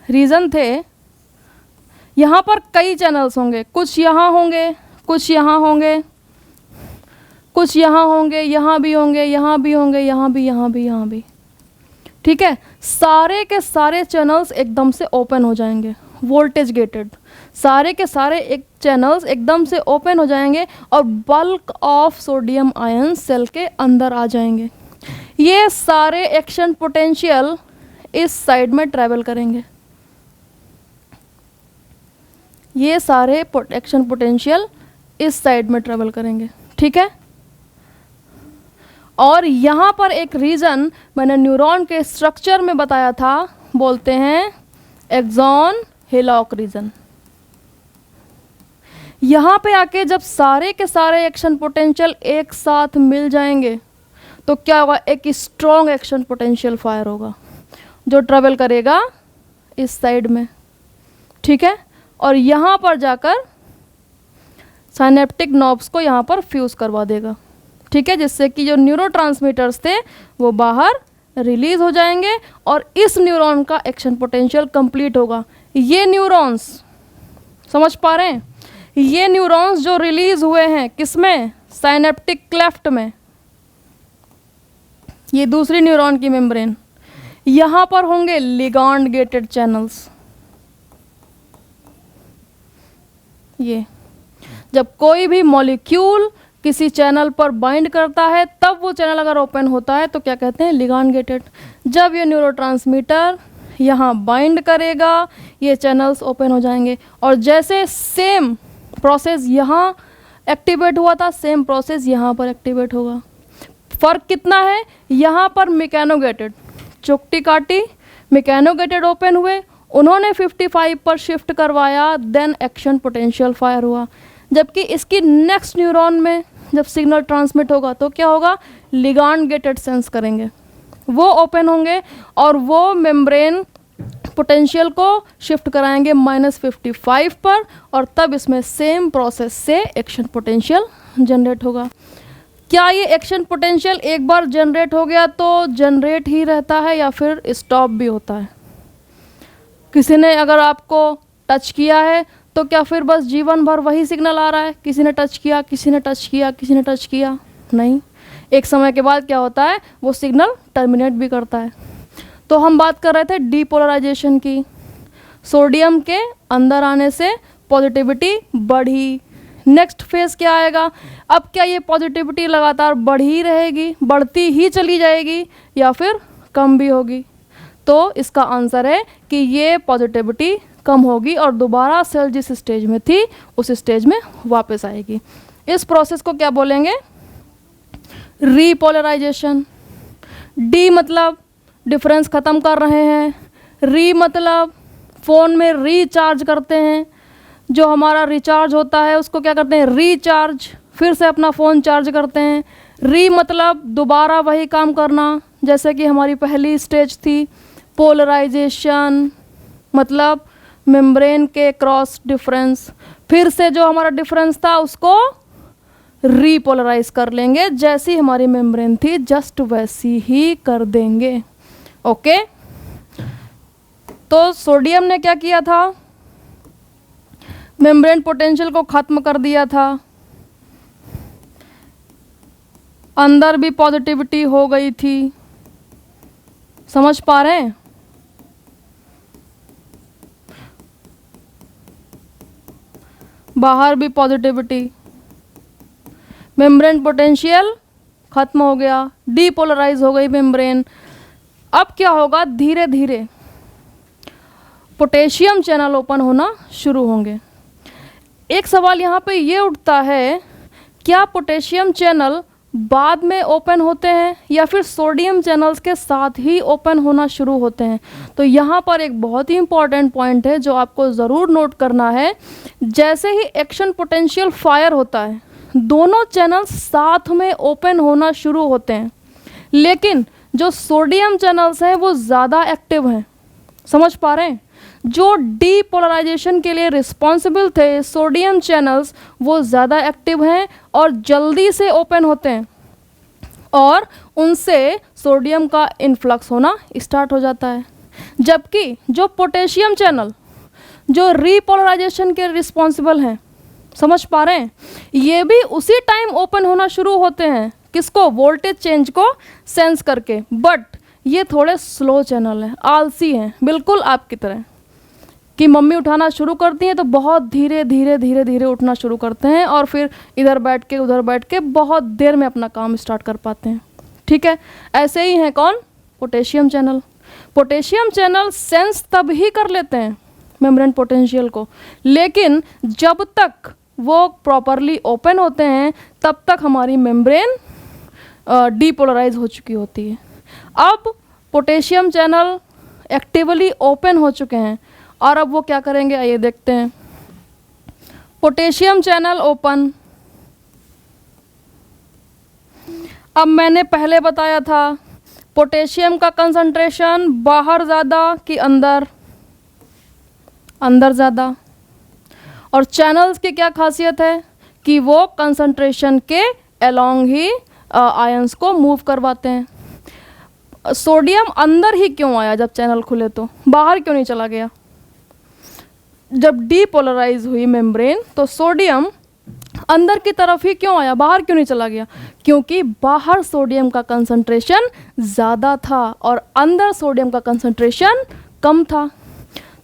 रीजन थे, यहाँ पर कई चैनल्स होंगे, कुछ यहाँ होंगे, कुछ यहाँ होंगे, कुछ यहाँ होंगे, यहाँ भी होंगे, यहाँ भी होंगे, यहाँ भी, यहाँ भी, यहाँ भी। ठीक है, सारे के सारे चैनल्स एकदम से ओपन हो जाएंगे, वोल्टेज गेटेड। सारे के सारे एक चैनल्स एकदम से ओपन हो जाएंगे और bulk of sodium ion cell के अंदर आ जाएंगे। ये सारे एक्शन पोटेंशियल इस साइड में ट्रैवल करेंगे, ये सारे एक्शन पोटेंशियल इस साइड में ट्रैवल करेंगे, ठीक है। और यहाँ पर एक रीजन मैंने न्यूरॉन के स्ट्रक्चर में बताया था, बोलते हैं एक्सॉन हिलॉक रीजन। यहाँ पे आके जब सारे के सारे एक्शन पोटेंशियल एक साथ मिल जाएंगे तो क्या होगा, एक स्ट्रॉन्ग एक्शन पोटेंशियल फायर होगा जो ट्रेवल करेगा इस साइड में, ठीक है। और यहाँ पर जाकर साइनेप्टिक नॉब्स को यहाँ पर फ्यूज़ करवा देगा, ठीक है, जिससे कि जो न्यूरोट्रांसमीटर्स थे वो बाहर रिलीज हो जाएंगे और इस न्यूरॉन का एक्शन पोटेंशियल कंप्लीट होगा। ये न्यूरॉन्स समझ पा रहे हैं, ये न्यूरॉन्स जो रिलीज हुए हैं किसमें, साइनेप्टिक क्लेफ्ट में, ये दूसरी न्यूरॉन की मेम्ब्रेन, यहाँ पर होंगे लिगांड गेटेड चैनल्स। ये जब कोई भी मॉलिक्यूल किसी चैनल पर बाइंड करता है तब वो चैनल अगर ओपन होता है तो क्या कहते हैं, लिगांड गेटेड। जब ये न्यूरोट्रांसमीटर यहाँ बाइंड करेगा ये चैनल्स ओपन हो जाएंगे। और जैसे सेम प्रोसेस यहाँ एक्टिवेट हुआ था, सेम प्रोसेस यहाँ पर एक्टिवेट होगा। फ़र्क कितना है, यहाँ पर मैकेनोगेटेड, चुकटी काटी, मैकेनोगेटेड ओपन हुए, उन्होंने 55 पर शिफ्ट करवाया, देन एक्शन पोटेंशियल फायर हुआ। जबकि इसकी नेक्स्ट न्यूरॉन में जब सिग्नल ट्रांसमिट होगा तो क्या होगा, लिगांड गेटेड सेंस करेंगे, वो ओपन होंगे और वो मेम्ब्रेन पोटेंशियल को शिफ्ट कराएंगे -55 पर, और तब इसमें सेम प्रोसेस से एक्शन पोटेंशियल जनरेट होगा। क्या ये एक्शन पोटेंशियल एक बार जनरेट हो गया तो जनरेट ही रहता है या फिर स्टॉप भी होता है? किसी ने अगर आपको टच किया है तो क्या फिर बस जीवन भर वही सिग्नल आ रहा है, किसी ने टच किया, किसी ने टच किया, किसी ने टच किया? नहीं, एक समय के बाद क्या होता है, वो सिग्नल टर्मिनेट भी करता है। तो हम बात कर रहे थे डीपोलराइजेशन की, सोडियम के अंदर आने से पॉजिटिविटी बढ़ी। नेक्स्ट फेज क्या आएगा, अब क्या ये पॉजिटिविटी लगातार बढ़ी रहेगी, बढ़ती ही चली जाएगी या फिर कम भी होगी? तो इसका आंसर है कि ये पॉजिटिविटी कम होगी और दोबारा सेल जिस स्टेज में थी उस स्टेज में वापस आएगी। इस प्रोसेस को क्या बोलेंगे, रीपोलराइजेशन। डी मतलब डिफरेंस ख़त्म कर रहे हैं, री मतलब फ़ोन में रीचार्ज करते हैं, जो हमारा रिचार्ज होता है उसको क्या करते हैं, रीचार्ज, फिर से अपना फ़ोन चार्ज करते हैं। री मतलब दोबारा वही काम करना, जैसे कि हमारी पहली स्टेज थी। पोलराइजेशन मतलब मेम्ब्रेन के क्रॉस डिफरेंस, फिर से जो हमारा डिफरेंस था उसको रीपोलराइज कर लेंगे, जैसी हमारी मेम्ब्रेन थी जस्ट वैसी ही कर देंगे। ओके, तो सोडियम ने क्या किया था, मेम्ब्रेन पोटेंशियल को ख़त्म कर दिया था, अंदर भी पॉजिटिविटी हो गई थी। समझ पा रहे हैं? बाहर भी पॉजिटिविटी, मेम्ब्रेन पोटेंशियल ख़त्म हो गया, डीपोलराइज हो गई मेम्ब्रेन। अब क्या होगा, धीरे धीरे पोटेशियम चैनल ओपन होना शुरू होंगे। एक सवाल यहाँ पे ये उठता है, क्या पोटेशियम चैनल बाद में ओपन होते हैं या फिर सोडियम चैनल्स के साथ ही ओपन होना शुरू होते हैं? तो यहाँ पर एक बहुत ही इम्पॉर्टेंट पॉइंट है जो आपको ज़रूर नोट करना है। जैसे ही एक्शन पोटेंशियल फायर होता है दोनों चैनल्स साथ में ओपन होना शुरू होते हैं, लेकिन जो सोडियम चैनल्स हैं वो ज़्यादा एक्टिव हैं। समझ पा रहे हैं? जो डीपोलराइजेशन के लिए रिस्पॉन्सिबल थे सोडियम चैनल्स वो ज़्यादा एक्टिव हैं और जल्दी से ओपन होते हैं और उनसे सोडियम का इन्फ्लक्स होना स्टार्ट हो जाता है। जबकि जो पोटेशियम चैनल जो रीपोलराइजेशन के रिस्पॉन्सिबल हैं, समझ पा रहे हैं, ये भी उसी टाइम ओपन होना शुरू होते हैं। किसको? वोल्टेज चेंज को सेंस करके। बट ये थोड़े स्लो चैनल हैं, आलसी हैं, बिल्कुल आपकी तरह कि मम्मी उठाना शुरू करती हैं तो बहुत धीरे धीरे धीरे धीरे उठना शुरू करते हैं और फिर इधर बैठ के उधर बैठ के बहुत देर में अपना काम स्टार्ट कर पाते हैं। ठीक है, ऐसे ही है कौन, potassium channel. Potassium channel sense तब ही कर लेते हैं मेम्ब्रेन पोटेंशियल को, लेकिन जब तक वो प्रॉपरली ओपन होते हैं तब तक हमारी मेम्ब्रेन डीपोलराइज हो चुकी होती है। अब पोटेशियम चैनल एक्टिवली ओपन हो चुके हैं और अब वो क्या करेंगे, आइए देखते हैं। Potassium channel open. अब मैंने पहले बताया था पोटेशियम का कंसंट्रेशन बाहर ज़्यादा कि अंदर, अंदर ज़्यादा। और चैनल्स की क्या खासियत है कि वो कंसंट्रेशन के अलोंग ही आयंस को मूव करवाते हैं। सोडियम अंदर ही क्यों आया जब चैनल खुले, तो बाहर क्यों नहीं चला गया? जब डीपोलराइज हुई मेम्ब्रेन तो सोडियम अंदर की तरफ ही क्यों आया, बाहर क्यों नहीं चला गया? क्योंकि बाहर सोडियम का कंसंट्रेशन ज़्यादा था और अंदर सोडियम का कंसंट्रेशन कम था।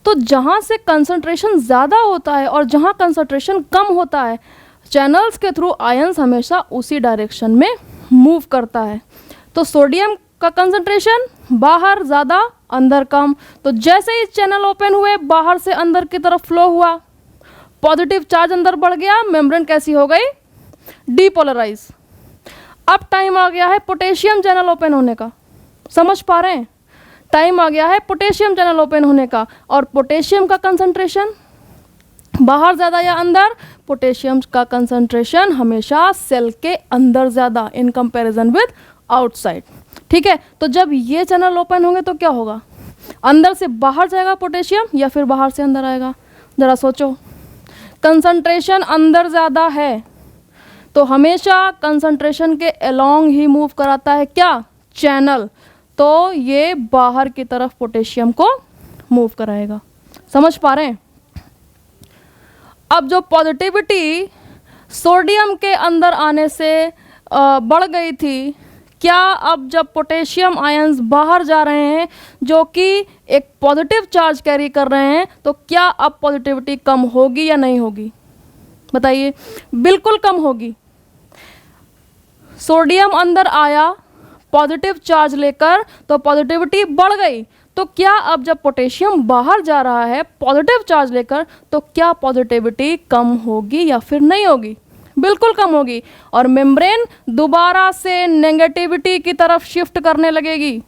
तो जहाँ से कंसंट्रेशन ज़्यादा होता है और जहाँ कंसंट्रेशन कम होता है, चैनल्स के थ्रू आयंस हमेशा उसी डायरेक्शन में मूव करता है। तो सोडियम का कंसंट्रेशन बाहर ज़्यादा अंदर कम, तो जैसे ही चैनल ओपन हुए बाहर से अंदर की तरफ फ्लो हुआ, पॉजिटिव चार्ज अंदर बढ़ गया, मेम्ब्रेन कैसी हो गई, डीपोलराइज। अब टाइम आ गया है पोटेशियम चैनल ओपन होने का, समझ पा रहे हैं? टाइम आ गया है पोटेशियम चैनल ओपन होने का, और पोटेशियम का कंसंट्रेशन बाहर ज़्यादा या अंदर, पोटेशियम का कंसंट्रेशन हमेशा सेल के अंदर ज़्यादा इन कंपैरिजन विद आउटसाइड। ठीक है, तो जब ये चैनल ओपन होंगे तो क्या होगा, अंदर से बाहर जाएगा पोटेशियम या फिर बाहर से अंदर आएगा? ज़रा सोचो, कंसंट्रेशन अंदर ज़्यादा है तो हमेशा कंसंट्रेशन के अलोंग ही मूव कराता है क्या, चैनल, तो ये बाहर की तरफ पोटेशियम को मूव कराएगा। समझ पा रहे हैं? अब जो पॉजिटिविटी सोडियम के अंदर आने से बढ़ गई थी, क्या अब जब पोटेशियम आयंस बाहर जा रहे हैं जो कि एक पॉजिटिव चार्ज कैरी कर रहे हैं, तो क्या अब पॉजिटिविटी कम होगी या नहीं होगी? बताइए। बिल्कुल कम होगी। सोडियम अंदर आया पॉजिटिव चार्ज लेकर तो पॉजिटिविटी बढ़ गई, तो क्या अब जब पोटेशियम बाहर जा रहा है पॉजिटिव चार्ज लेकर, तो क्या पॉजिटिविटी कम होगी या फिर नहीं होगी? बिल्कुल कम होगी, और मेम्ब्रेन दोबारा से नेगेटिविटी की तरफ शिफ्ट करने लगेगी,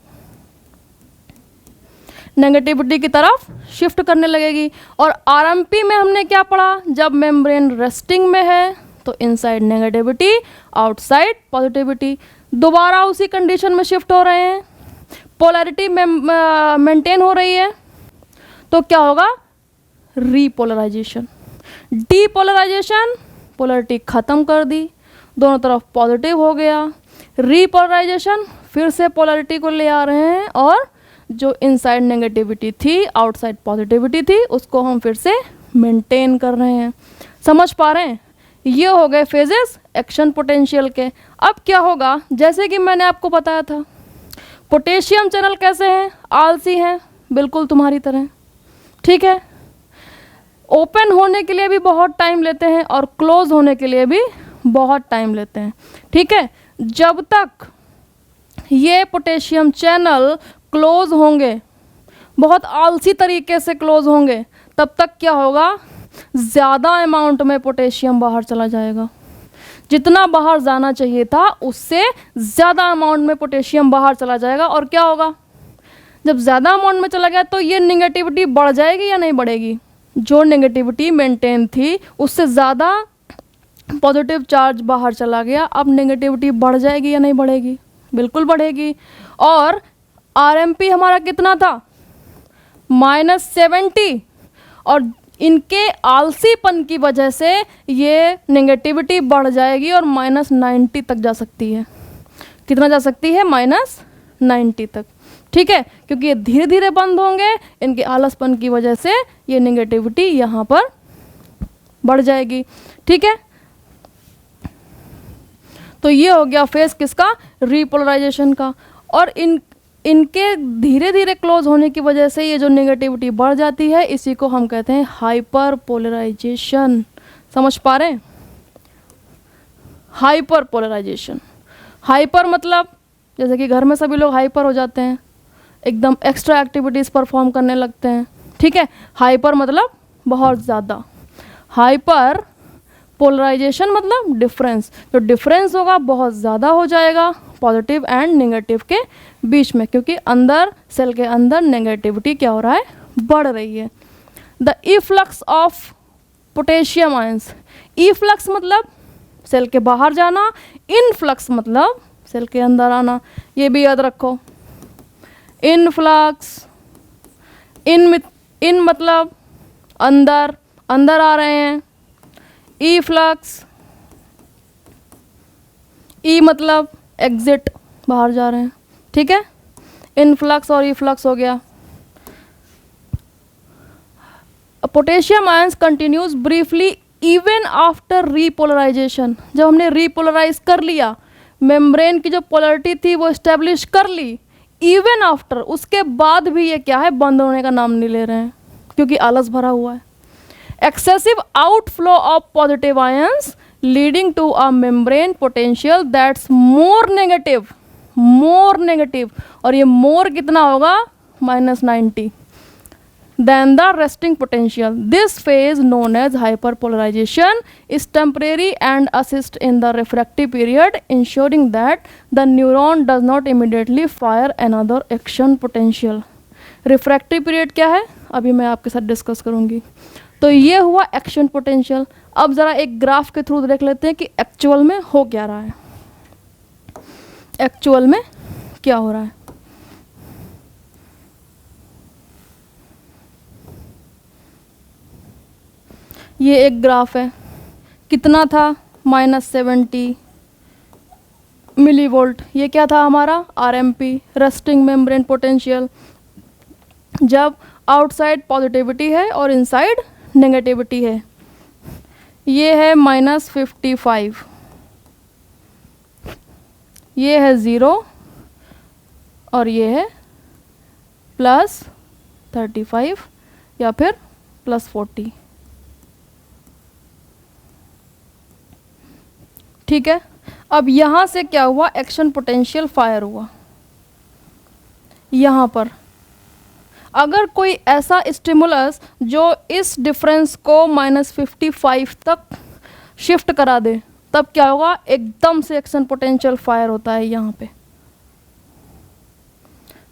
नेगेटिविटी की तरफ शिफ्ट करने लगेगी। और आरएमपी में हमने क्या पढ़ा, जब मेम्ब्रेन रेस्टिंग में है तो इनसाइड नेगेटिविटी, आउटसाइड पॉजिटिविटी, दोबारा उसी कंडीशन में शिफ्ट हो रहे हैं, पोलैरिटी मेंटेन हो रही है, तो क्या होगा, रीपोलराइजेशन। डीपोलराइजेशन, पोलैरिटी ख़त्म कर दी, दोनों तरफ पॉजिटिव हो गया। रीपोलराइजेशन, फिर से पोलैरिटी को ले आ रहे हैं और जो इनसाइड नेगेटिविटी थी, आउटसाइड पॉजिटिविटी थी, उसको हम फिर से मेंटेन कर रहे हैं। समझ पा रहे हैं? ये हो गए फेजेस एक्शन पोटेंशियल के। अब क्या होगा, जैसे कि मैंने आपको बताया था, पोटेशियम चैनल कैसे हैं, आलसी हैं, बिल्कुल तुम्हारी तरह। ठीक है, ओपन होने के लिए भी बहुत टाइम लेते हैं और क्लोज होने के लिए भी बहुत टाइम लेते हैं। ठीक है, जब तक ये पोटेशियम चैनल क्लोज होंगे, बहुत आलसी तरीके से क्लोज होंगे, तब तक क्या होगा, ज़्यादा अमाउंट में पोटेशियम बाहर चला जाएगा। जितना बाहर जाना चाहिए था उससे ज़्यादा अमाउंट में पोटेशियम बाहर चला जाएगा। और क्या होगा, जब ज़्यादा अमाउंट में चला गया तो ये नेगेटिविटी बढ़ जाएगी या नहीं बढ़ेगी? जो नेगेटिविटी मेंटेन थी उससे ज़्यादा पॉजिटिव चार्ज बाहर चला गया, अब नेगेटिविटी बढ़ जाएगी या नहीं बढ़ेगी? बिल्कुल बढ़ेगी। और आरएमपी हमारा कितना था, -70, और इनके आलसीपन की वजह से ये नेगेटिविटी बढ़ जाएगी और -90 तक जा सकती है। कितना जा सकती है, -90 तक। ठीक है, क्योंकि ये धीरे धीरे बंद होंगे, इनके आलसपन की वजह से ये नेगेटिविटी यहाँ पर बढ़ जाएगी। ठीक है, तो ये हो गया फेज किसका, रीपोलराइजेशन का। और इनके धीरे धीरे क्लोज होने की वजह से ये जो नेगेटिविटी बढ़ जाती है, इसी को हम कहते हैं हाइपर पोलराइजेशन। समझ पा रहे हैं? हाइपर पोलराइजेशन, हाइपर मतलब जैसे कि घर में सभी लोग हाइपर हो जाते हैं, एकदम एक्स्ट्रा एक्टिविटीज़ परफॉर्म करने लगते हैं, ठीक है। हाइपर मतलब बहुत ज़्यादा, हाइपर पोलराइजेशन मतलब डिफरेंस, जो डिफरेंस होगा बहुत ज़्यादा हो जाएगा पॉजिटिव एंड नेगेटिव के बीच में, क्योंकि अंदर सेल के अंदर नेगेटिविटी क्या हो रहा है, बढ़ रही है। The efflux of potassium ions, efflux मतलब सेल के बाहर जाना, इनफ्लक्स मतलब सेल के अंदर आना, ये भी याद रखो। इनफ्लक्स, इन मतलब अंदर, अंदर आ रहे हैं, ई फ्लक्स, ई मतलब एग्जिट, बाहर जा रहे हैं, ठीक है। इनफ्लक्स और ई फ्लक्स हो गया। Potassium ions continues briefly even after repolarisation, जब हमने रीपोलराइज कर लिया, मेम्ब्रेन की जो पोलरिटी थी वो इस्टेब्लिश कर ली, इवन आफ्टर, उसके बाद भी ये क्या है, बंद होने का नाम नहीं ले रहे हैं, क्योंकि आलस भरा हुआ है। Excessive outflow of positive ions leading to a membrane potential that's more negative, more negative, और ये मोर कितना होगा, -90 than the resting potential. This phase known as hyperpolarization is temporary and assists in the refractive period, ensuring that the neuron does not immediately fire another action potential. Refractive period क्या है, अभी मैं आपके साथ डिस्कस करूँगी। तो ये हुआ एक्शन पोटेंशियल। अब ज़रा एक ग्राफ के थ्रू देख लेते हैं कि एक्चुअल में हो क्या रहा है, एक्चुअल में क्या हो रहा है। ये एक ग्राफ है, कितना था, -70 मिलीवोल्ट, ये क्या था हमारा, RMP, रेस्टिंग मेम्ब्रेन पोटेंशियल, जब आउटसाइड पॉजिटिविटी है और इनसाइड नेगेटिविटी है। ये है -55, ये है 0 और ये है +35 या फिर +40, ठीक है। अब यहाँ से क्या हुआ, एक्शन पोटेंशियल फायर हुआ। यहाँ पर अगर कोई ऐसा स्टिमुलस जो इस डिफरेंस को -55 तक शिफ्ट करा दे, तब क्या होगा, एकदम से एक्शन पोटेंशियल फायर होता है यहाँ पे,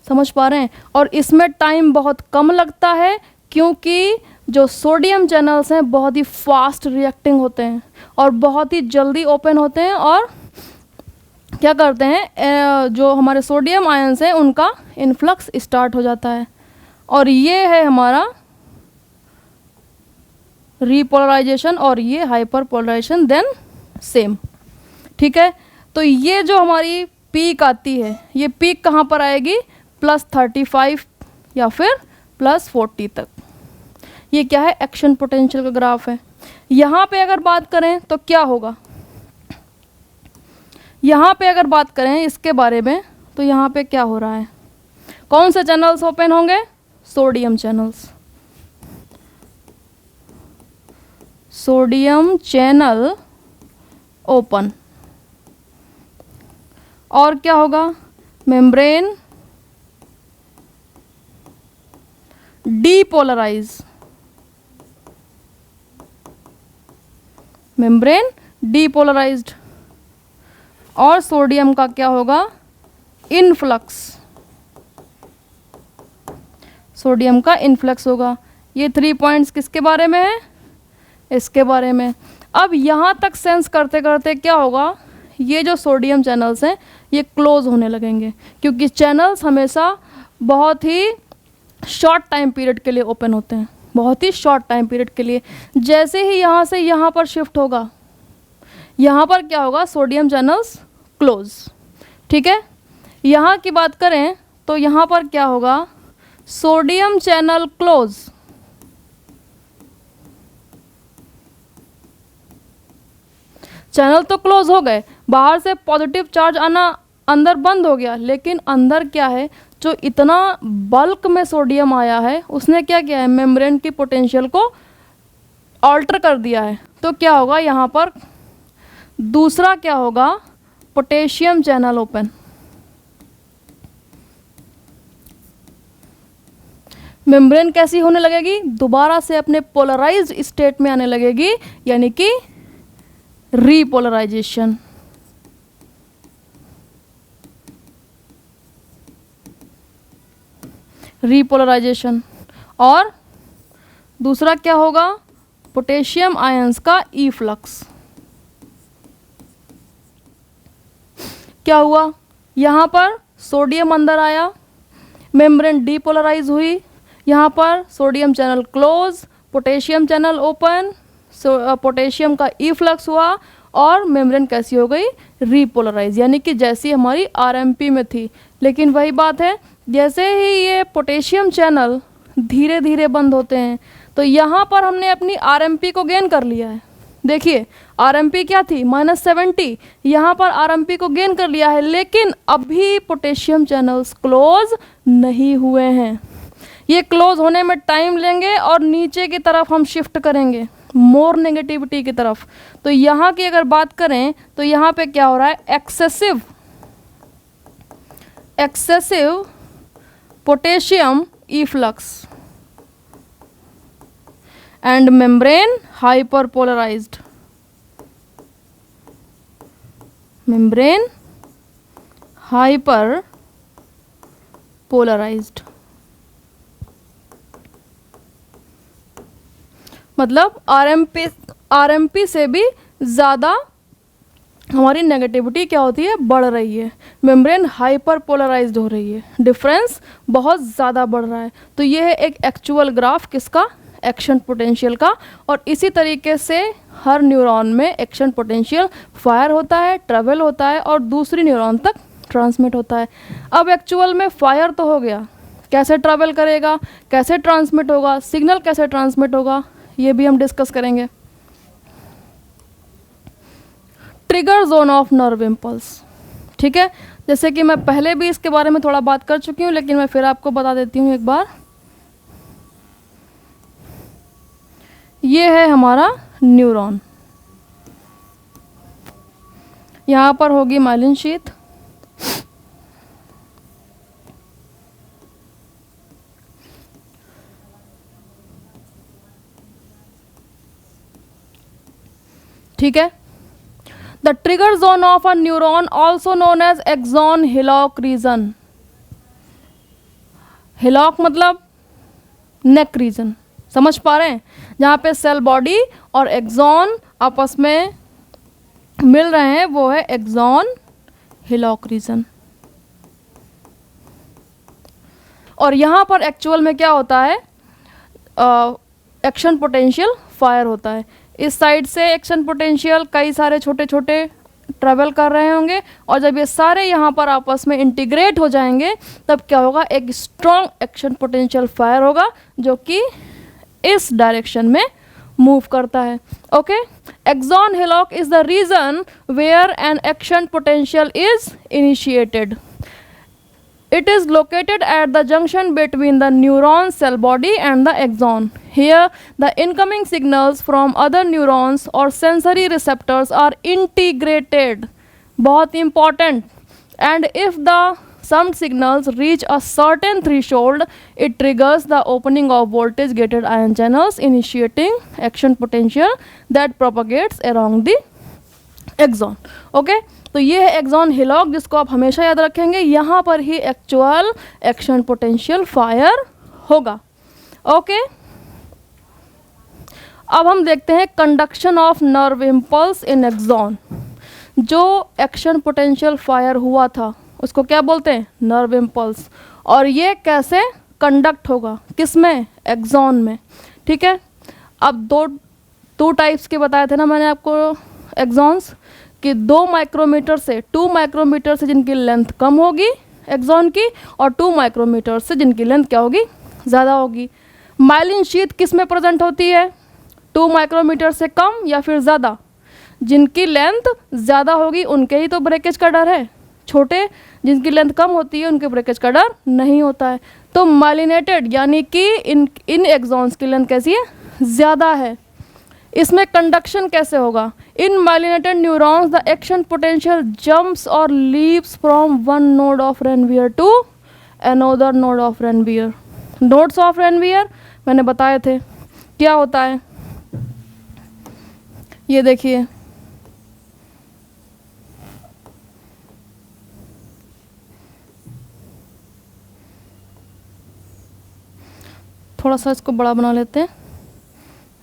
समझ पा रहे हैं। और इसमें टाइम बहुत कम लगता है, क्योंकि जो सोडियम चैनल्स हैं बहुत ही फास्ट रिएक्टिंग होते हैं और बहुत ही जल्दी ओपन होते हैं, और क्या करते हैं, जो हमारे सोडियम आयंस हैं उनका इनफ्लक्स स्टार्ट हो जाता है। और ये है हमारा रीपोलराइजेशन और ये हाइपर पोलराइजेशन, देन सेम, ठीक है। तो ये जो हमारी पीक आती है, ये पीक कहाँ पर आएगी, +35 या फिर +40 तक। ये क्या है, एक्शन पोटेंशियल का ग्राफ है। यहाँ पे अगर बात करें तो क्या होगा, यहाँ पे अगर बात करें इसके बारे में, तो यहाँ पे क्या हो रहा है, कौन से चैनल्स ओपन होंगे, sodium channels, sodium channel open, और क्या होगा, मेम्ब्रेन डीपोलराइज, मेम्ब्रेन डीपोलराइज्ड, और सोडियम का क्या होगा, इनफ्लक्स, सोडियम का इनफ्लक्स होगा। ये 3 पॉइंट्स किसके बारे में है, इसके बारे में। अब यहाँ तक सेंस करते करते क्या होगा, ये जो सोडियम चैनल्स हैं ये क्लोज होने लगेंगे, क्योंकि चैनल्स हमेशा बहुत ही शॉर्ट टाइम पीरियड के लिए ओपन होते हैं, बहुत ही शॉर्ट टाइम पीरियड के लिए। जैसे ही यहाँ से यहाँ पर शिफ्ट होगा, यहाँ पर क्या होगा, सोडियम चैनल्स क्लोज, ठीक है। यहाँ की बात करें तो यहाँ पर क्या होगा, सोडियम चैनल क्लोज, चैनल तो क्लोज हो गए, बाहर से पॉजिटिव चार्ज आना अंदर बंद हो गया, लेकिन अंदर क्या है, जो इतना बल्क में सोडियम आया है उसने क्या किया है, मेम्ब्रेन की पोटेंशियल को ऑल्टर कर दिया है। तो क्या होगा, यहाँ पर दूसरा क्या होगा, पोटेशियम चैनल ओपन, मेम्ब्रेन कैसी होने लगेगी, दोबारा से अपने पोलराइज्ड स्टेट में आने लगेगी, यानी कि रीपोलराइजेशन। रीपोलराइजेशन। और दूसरा क्या होगा, पोटेशियम आयंस का ई फ्लक्स। क्या हुआ, यहाँ पर सोडियम अंदर आया, मेम्ब्रेन डीपोलराइज हुई, यहाँ पर sodium channel close, potassium channel open, potassium का ई फ्लक्स हुआ और मेम्ब्रेन कैसी हो गई, रीपोलराइज, यानी कि जैसी हमारी आरएमपी में थी। लेकिन वही बात है, जैसे ही ये पोटेशियम चैनल धीरे धीरे बंद होते हैं तो यहाँ पर हमने अपनी आरएमपी को गेन कर लिया है। देखिए आरएमपी क्या थी, -70, यहाँ पर आरएमपी को गेन कर लिया है, लेकिन अभी पोटेशियम चैनल्स क्लोज नहीं हुए हैं। ये क्लोज होने में टाइम लेंगे और नीचे की तरफ हम शिफ्ट करेंगे, मोर नेगेटिविटी की तरफ। तो यहाँ की अगर बात करें तो यहाँ पे क्या हो रहा है, excessive potassium efflux and membrane hyperpolarized, membrane hyperpolarized, मतलब आरएमपी से भी ज़्यादा हमारी नेगेटिविटी क्या होती है, बढ़ रही है, मेम्ब्रेन हाइपर पोलराइज्ड हो रही है, डिफरेंस बहुत ज़्यादा बढ़ रहा है। तो ये है एक एक्चुअल ग्राफ किसका, एक्शन पोटेंशियल का। और इसी तरीके से हर न्यूरॉन में एक्शन पोटेंशियल फायर होता है, ट्रेवल होता है और दूसरी न्यूरॉन तक ट्रांसमिट होता है। अब एक्चुअल में फायर तो हो गया, कैसे ट्रेवल करेगा, कैसे ट्रांसमिट होगा, सिग्नल कैसे ट्रांसमिट होगा, ये भी हम डिस्कस करेंगे। Trigger zone of nerve impulse, ठीक है, जैसे कि मैं पहले भी इसके बारे में थोड़ा बात कर चुकी हूँ, लेकिन मैं फिर आपको बता देती हूँ एक बार। ये है हमारा न्यूरॉन, यहाँ पर होगी माइलिन शीथ, ठीक है। The trigger zone of a neuron also known as axon hillock region. Hillock मतलब नेक रीजन, समझ पा रहे हैं, जहाँ पे सेल बॉडी और एक्सॉन आपस में मिल रहे हैं, वो है एक्सॉन हिलॉक रीजन। और यहाँ पर एक्चुअल में क्या होता है, एक्शन पोटेंशियल फायर होता है। इस साइड से एक्शन पोटेंशियल कई सारे छोटे छोटे ट्रेवल कर रहे होंगे, और जब ये सारे यहाँ पर आपस में इंटीग्रेट हो जाएंगे तब क्या होगा, एक स्ट्रॉन्ग एक्शन पोटेंशियल फायर होगा जो कि इस डायरेक्शन में मूव करता है। Okay, axon hillock is the region where an action potential is initiated. It is located at the junction between the neuron cell body and the axon. Here, the incoming signals from other neurons or sensory receptors are integrated. बहुत important. And if the some signals reach a certain threshold, it triggers the opening of voltage gated ion channels, initiating action potential that propagates along the axon. Okay? तो ये है axon hillock, जिसको आप हमेशा याद रखेंगे, यहाँ पर ही एक्चुअल एक्शन पोटेंशियल फायर होगा। ओके, अब हम देखते हैं conduction of nerve impulse in axon. जो एक्शन पोटेंशियल फायर हुआ था उसको क्या बोलते हैं, नर्व इम्पल्स, और ये कैसे कंडक्ट होगा, किस में, एक्सॉन में, ठीक है। अब दो टाइप्स के बताए थे ना मैंने आपको एक्सॉन्स, कि 2 माइक्रोमीटर से 2 माइक्रोमीटर से जिनकी लेंथ कम होगी एक्सॉन की, और 2 माइक्रोमीटर से जिनकी लेंथ क्या होगी, ज़्यादा होगी। माइलिन शीथ किस में प्रेजेंट होती है, 2 माइक्रोमीटर से कम या फिर ज़्यादा, जिनकी लेंथ ज़्यादा होगी उनके ही तो ब्रेकेज का डर है, छोटे जिनकी लेंथ कम होती है उनके ब्रेकेज का डर नहीं होता है। तो माइलिनेटेड यानी कि इन एक्सॉन्स की लेंथ कैसी है, ज़्यादा है। इसमें कंडक्शन कैसे होगा, in myelinated neurons the action potential jumps और leaps from one node of Ranvier to another node of Ranvier. Nodes of Ranvier मैंने बताए थे क्या होता है, ये देखिए थोड़ा सा इसको बड़ा बना लेते हैं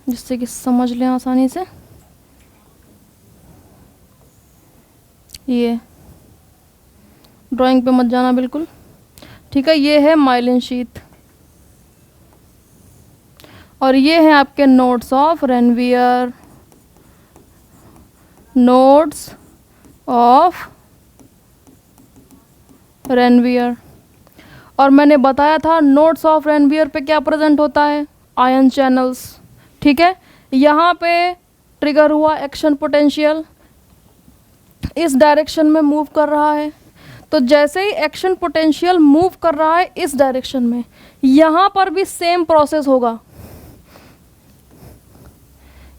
जिससे कि समझ लें आसानी से। ये ड्राइंग पे मत जाना बिल्कुल, ठीक है। ये है माइलिन शीथ और ये है आपके nodes of Ranvier, nodes of Ranvier. और मैंने बताया था नोड्स ऑफ रेनवियर पे क्या प्रेजेंट होता है, आयन चैनल्स, ठीक है। यहाँ पे ट्रिगर हुआ एक्शन पोटेंशियल, इस डायरेक्शन में मूव कर रहा है, तो जैसे ही एक्शन पोटेंशियल मूव कर रहा है इस डायरेक्शन में, यहाँ पर भी सेम प्रोसेस होगा।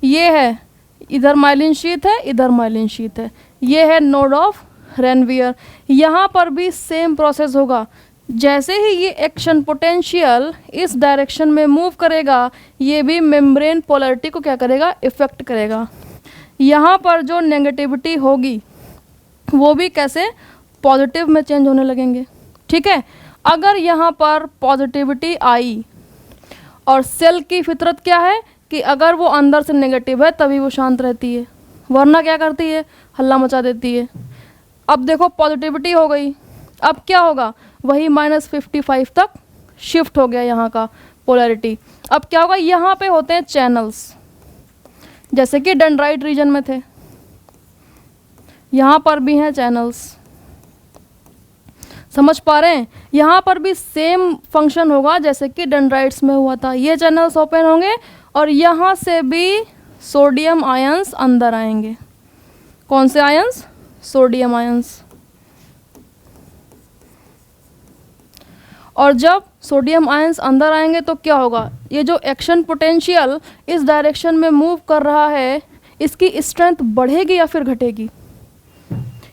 ये है, इधर माइलिन शीथ है, इधर माइलिन शीथ है, ये है नोड ऑफ रेनवियर। यहाँ पर भी सेम प्रोसेस होगा, जैसे ही ये एक्शन पोटेंशियल इस डायरेक्शन में मूव करेगा, ये भी मेम्ब्रेन पोलैरिटी को क्या करेगा, इफेक्ट करेगा। यहाँ पर जो नेगेटिविटी होगी वो भी कैसे, पॉजिटिव में चेंज होने लगेंगे, ठीक है। अगर यहाँ पर पॉजिटिविटी आई, और सेल की फितरत क्या है कि अगर वो अंदर से नेगेटिव है तभी वो शांत रहती है, वरना क्या करती है, हल्ला मचा देती है। अब देखो पॉजिटिविटी हो गई, अब क्या होगा, वही -55 तक शिफ्ट हो गया यहाँ का पोलैरिटी। अब क्या होगा, यहाँ पे होते हैं चैनल्स, जैसे कि डेंड्राइट रीजन में थे, यहाँ पर भी हैं चैनल्स, समझ पा रहे हैं। यहाँ पर भी सेम फंक्शन होगा जैसे कि डेंड्राइट्स में हुआ था, ये चैनल्स ओपन होंगे और यहाँ से भी सोडियम आयंस अंदर आएंगे। कौन से आयंस, सोडियम आयंस। और जब सोडियम आयंस अंदर आएंगे तो क्या होगा, ये जो एक्शन पोटेंशियल इस डायरेक्शन में मूव कर रहा है, इसकी स्ट्रेंथ बढ़ेगी या फिर घटेगी,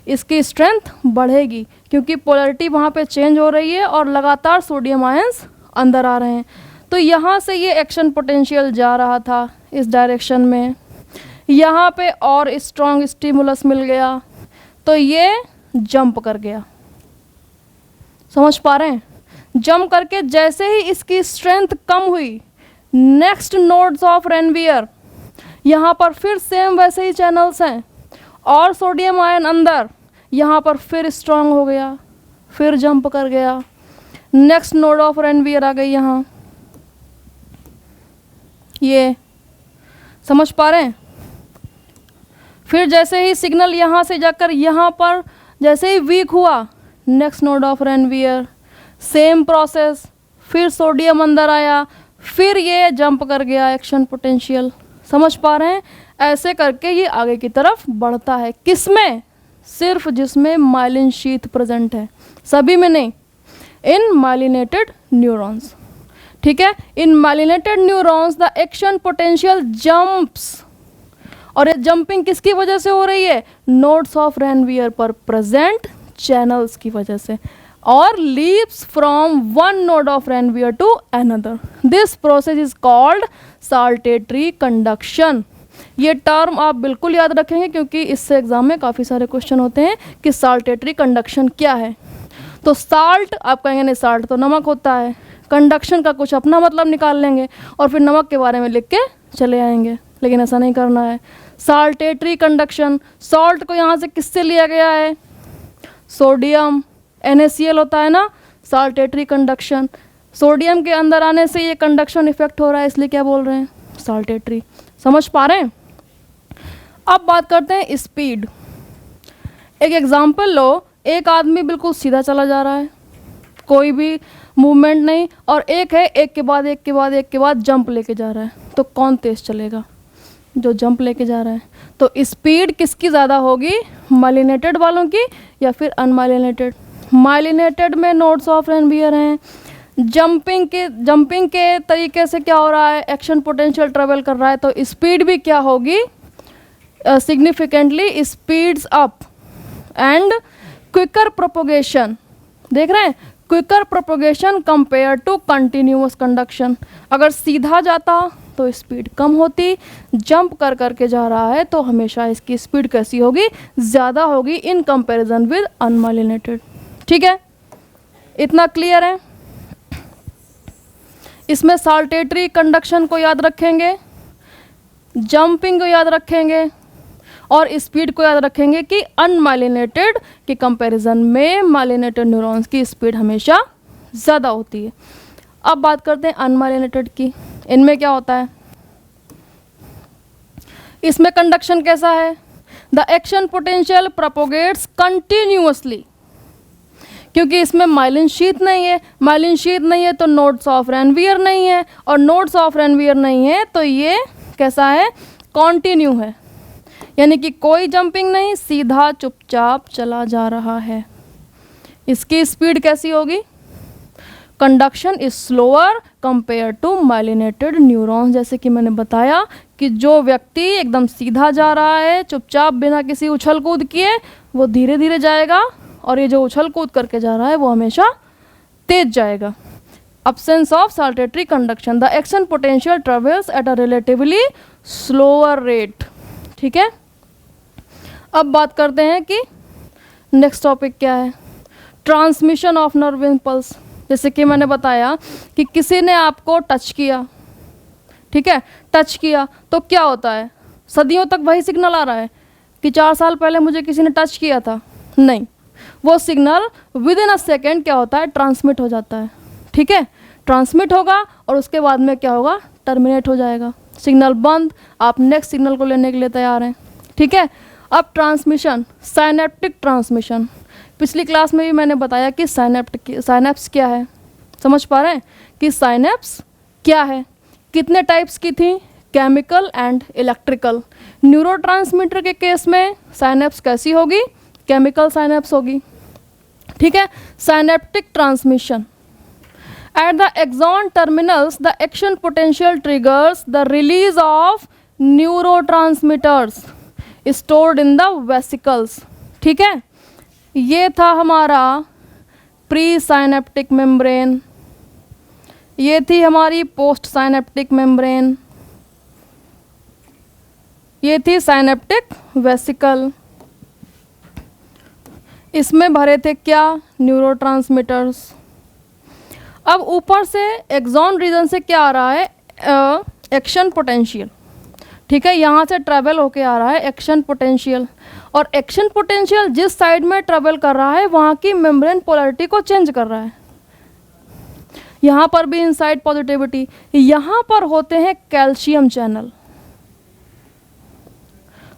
इसकी स्ट्रेंथ बढ़ेगी, क्योंकि पोलैरिटी वहाँ पे चेंज हो रही है और लगातार सोडियम आयंस अंदर आ रहे हैं। तो यहाँ से ये एक्शन पोटेंशियल जा रहा था इस डायरेक्शन में, यहाँ पे और स्ट्रॉन्ग स्टिमुलस मिल गया तो ये जंप कर गया, समझ पा रहे हैं। जंप करके जैसे ही इसकी स्ट्रेंथ कम हुई, नेक्स्ट नोड्स ऑफ रेनवियर, यहाँ पर फिर सेम वैसे ही चैनल्स हैं और सोडियम आयन अंदर, यहाँ पर फिर स्ट्रांग हो गया, फिर जंप कर गया, नेक्स्ट नोड ऑफ रेनवियर आ गई यहाँ, ये समझ पा रहे हैं। फिर जैसे ही सिग्नल यहाँ से जाकर यहाँ पर जैसे ही वीक हुआ, next node of Ranvier, same process, फिर सोडियम अंदर आया, फिर ये जंप कर गया एक्शन पोटेंशियल, समझ पा रहे हैं। ऐसे करके ये आगे की तरफ बढ़ता है, किसमें, सिर्फ जिसमें माइलिन शीथ प्रेजेंट है, सभी में नहीं, इन माइलिनेटेड न्यूरॉन्स, ठीक है। In myelinated neurons the action potential jumps, और ये जंपिंग किसकी वजह से हो रही है, नोड्स ऑफ रेनवियर पर प्रेजेंट चैनल्स की वजह से, और leaps from one node of Ranvier to another. This process is called saltatory conduction. ये टर्म आप बिल्कुल याद रखेंगे क्योंकि इससे एग्जाम में काफ़ी सारे क्वेश्चन होते हैं कि साल्टेटरी कंडक्शन क्या है। तो साल्ट, आप कहेंगे नहीं साल्ट तो नमक होता है, कंडक्शन का कुछ अपना मतलब निकाल लेंगे और फिर नमक के बारे में लिख के चले आएंगे, लेकिन ऐसा नहीं करना है। साल्टेटरी कंडक्शन, सॉल्ट को यहाँ से किससे लिया गया है, सोडियम, NaCl होता है ना, साल्टेटरी कंडक्शन, सोडियम के अंदर आने से ये कंडक्शन इफेक्ट हो रहा है, इसलिए क्या बोल रहे हैं, साल्टेटरी, समझ पा रहे हैं। अब बात करते हैं स्पीड। एक एग्जांपल लो, एक आदमी बिल्कुल सीधा चला जा रहा है, कोई भी मूवमेंट नहीं, और एक है एक के बाद एक के बाद एक के बाद जंप लेके जा रहा है, तो कौन तेज चलेगा, जो जंप लेके जा रहा है। तो स्पीड किसकी ज़्यादा होगी, माइलिनेटेड वालों की या फिर अनमाइलिनेटेड। माइलिनेटेड में नोड्स ऑफ रेनवियर हैं, जंपिंग के तरीके से क्या हो रहा है, एक्शन पोटेंशियल ट्रेवल कर रहा है, तो स्पीड भी क्या होगी, significantly speeds up and quicker propagation. देख रहे हैं, quicker propagation compare to continuous conduction. अगर सीधा जाता तो स्पीड कम होती, जंप कर करके जा रहा है तो हमेशा इसकी स्पीड कैसी होगी, ज़्यादा होगी इन कंपैरिजन विद अनमाइलिनेटेड। ठीक है, इतना क्लियर है। इसमें साल्टेटरी कंडक्शन को याद रखेंगे, जंपिंग को याद रखेंगे और स्पीड को याद रखेंगे कि अनमाइलिनेटेड के कंपैरिजन में माइलिनेटेड न्यूरॉन्स की स्पीड हमेशा ज़्यादा होती है। अब बात करते हैं अनमाइलिनेटेड की। इनमें क्या होता है, इसमें कंडक्शन कैसा है, the action potential propagates continuously, क्योंकि इसमें माइलिन शीथ नहीं है, माइलिन शीथ नहीं है तो नोड्स ऑफ रेनवियर नहीं है, और नोड्स ऑफ रेनवियर नहीं है तो ये कैसा है, कॉन्टिन्यू है, यानी कि कोई जंपिंग नहीं, सीधा चुपचाप चला जा रहा है। इसकी स्पीड कैसी होगी, conduction is slower compare to myelinated neurons. जैसे कि मैंने बताया कि जो व्यक्ति एकदम सीधा जा रहा है चुपचाप बिना किसी उछल कूद किए, वो धीरे धीरे जाएगा, और ये जो उछल कूद करके जा रहा है वो हमेशा तेज जाएगा। absence of saltatory conduction, the action potential travels at a relatively slower rate। ठीक है, अब बात करते हैं कि नेक्स्ट टॉपिक क्या है, ट्रांसमिशन ऑफ नर्व इम्पल्स। जैसे कि मैंने बताया कि किसी ने आपको टच किया, ठीक है, टच किया तो क्या होता है, सदियों तक वही सिग्नल आ रहा है कि 4 साल पहले मुझे किसी ने टच किया था, नहीं, वो signal with in a second क्या होता है, ट्रांसमिट हो जाता है। ठीक है, ट्रांसमिट होगा और उसके बाद में क्या होगा, टर्मिनेट हो जाएगा, सिग्नल बंद, आप नेक्स्ट सिग्नल को लेने के लिए तैयार हैं। ठीक है, अब ट्रांसमिशन, साइनेप्टिक ट्रांसमिशन। पिछली क्लास में भी मैंने बताया कि साइनेप्स क्या है, समझ पा रहे हैं कि साइनेप्स क्या है, कितने टाइप्स की थी, केमिकल एंड इलेक्ट्रिकल। न्यूरोट्रांसमीटर के केस में साइनेप्स कैसी होगी, केमिकल साइनेप्स होगी। ठीक है, synaptic transmission at the axon terminals the action potential triggers the release of neurotransmitters stored in the vesicles. ठीक है, ये था हमारा प्री साइनेप्टिक मेम्ब्रेन, ये थी हमारी पोस्ट साइनेप्टिक मेम्ब्रेन, ये थी साइनेप्टिक वेसिकल। इसमें भरे थे क्या, न्यूरोट्रांसमीटर्स। अब ऊपर से एक्सॉन रीजन से क्या आ रहा है, एक्शन पोटेंशियल। ठीक है, यहाँ से ट्रैवल होके आ रहा है एक्शन पोटेंशियल, और एक्शन पोटेंशियल जिस साइड में ट्रैवल कर रहा है वहाँ की मेम्ब्रेन पोलैरिटी को चेंज कर रहा है। यहाँ पर भी इनसाइड पॉजिटिविटी, यहाँ पर होते हैं कैल्शियम चैनल।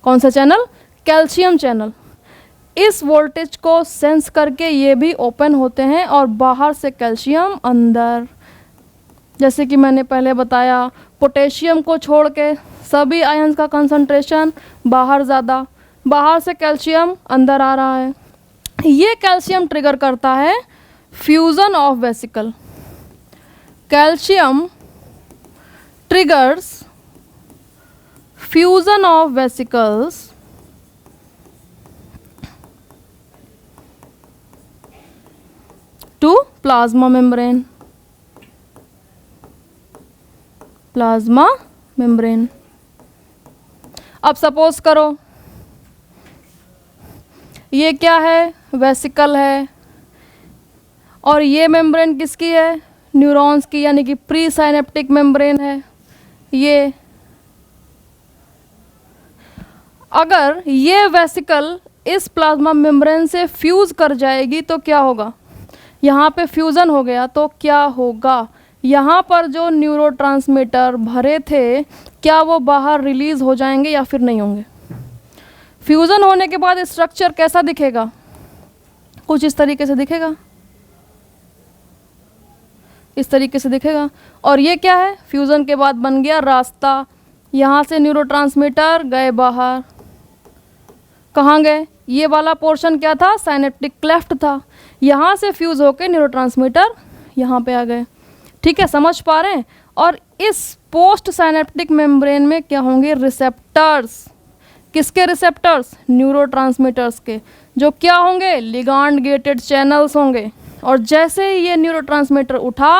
कौन सा चैनल, कैल्शियम चैनल। इस वोल्टेज को सेंस करके ये भी ओपन होते हैं और बाहर से कैल्शियम अंदर। जैसे कि मैंने पहले बताया, पोटेशियम को छोड़ के सभी आयंस का कंसंट्रेशन बाहर ज़्यादा, बाहर से कैल्शियम अंदर आ रहा है। ये कैल्शियम ट्रिगर करता है fusion of vesicle. Calcium triggers fusion of vesicles to plasma membrane. Plasma membrane. अब सपोज करो ये क्या है, वेसिकल है, और ये मेम्ब्रेन किसकी है, न्यूरॉन्स की, यानी कि प्री साइनेप्टिक मेम्ब्रेन है ये। अगर ये वेसिकल इस प्लाज्मा मेम्ब्रेन से फ्यूज़ कर जाएगी तो क्या होगा, यहाँ पे फ्यूज़न हो गया तो क्या होगा, यहाँ पर जो न्यूरोट्रांसमीटर भरे थे क्या वो बाहर रिलीज़ हो जाएंगे या फिर नहीं होंगे। फ्यूज़न होने के बाद स्ट्रक्चर कैसा दिखेगा, कुछ इस तरीके से दिखेगा, इस तरीके से दिखेगा। और ये क्या है, फ्यूज़न के बाद बन गया रास्ता, यहाँ से न्यूरोट्रांसमीटर गए बाहर, कहाँ गए, ये वाला पोर्शन क्या था, साइनेप्टिक क्लेफ्ट था, यहाँ से फ्यूज़ होकर न्यूरोट्रांसमीटर यहाँ पे आ गए। ठीक है, समझ पा रहे हैं। और इस पोस्ट साइनेप्टिक मेम्ब्रेन में क्या होंगे, रिसेप्टर्स। किसके रिसेप्टर्स, न्यूरोट्रांसमीटर्स के, जो क्या होंगे, लिगांड गेटेड चैनल्स होंगे। और जैसे ही ये न्यूरोट्रांसमीटर उठा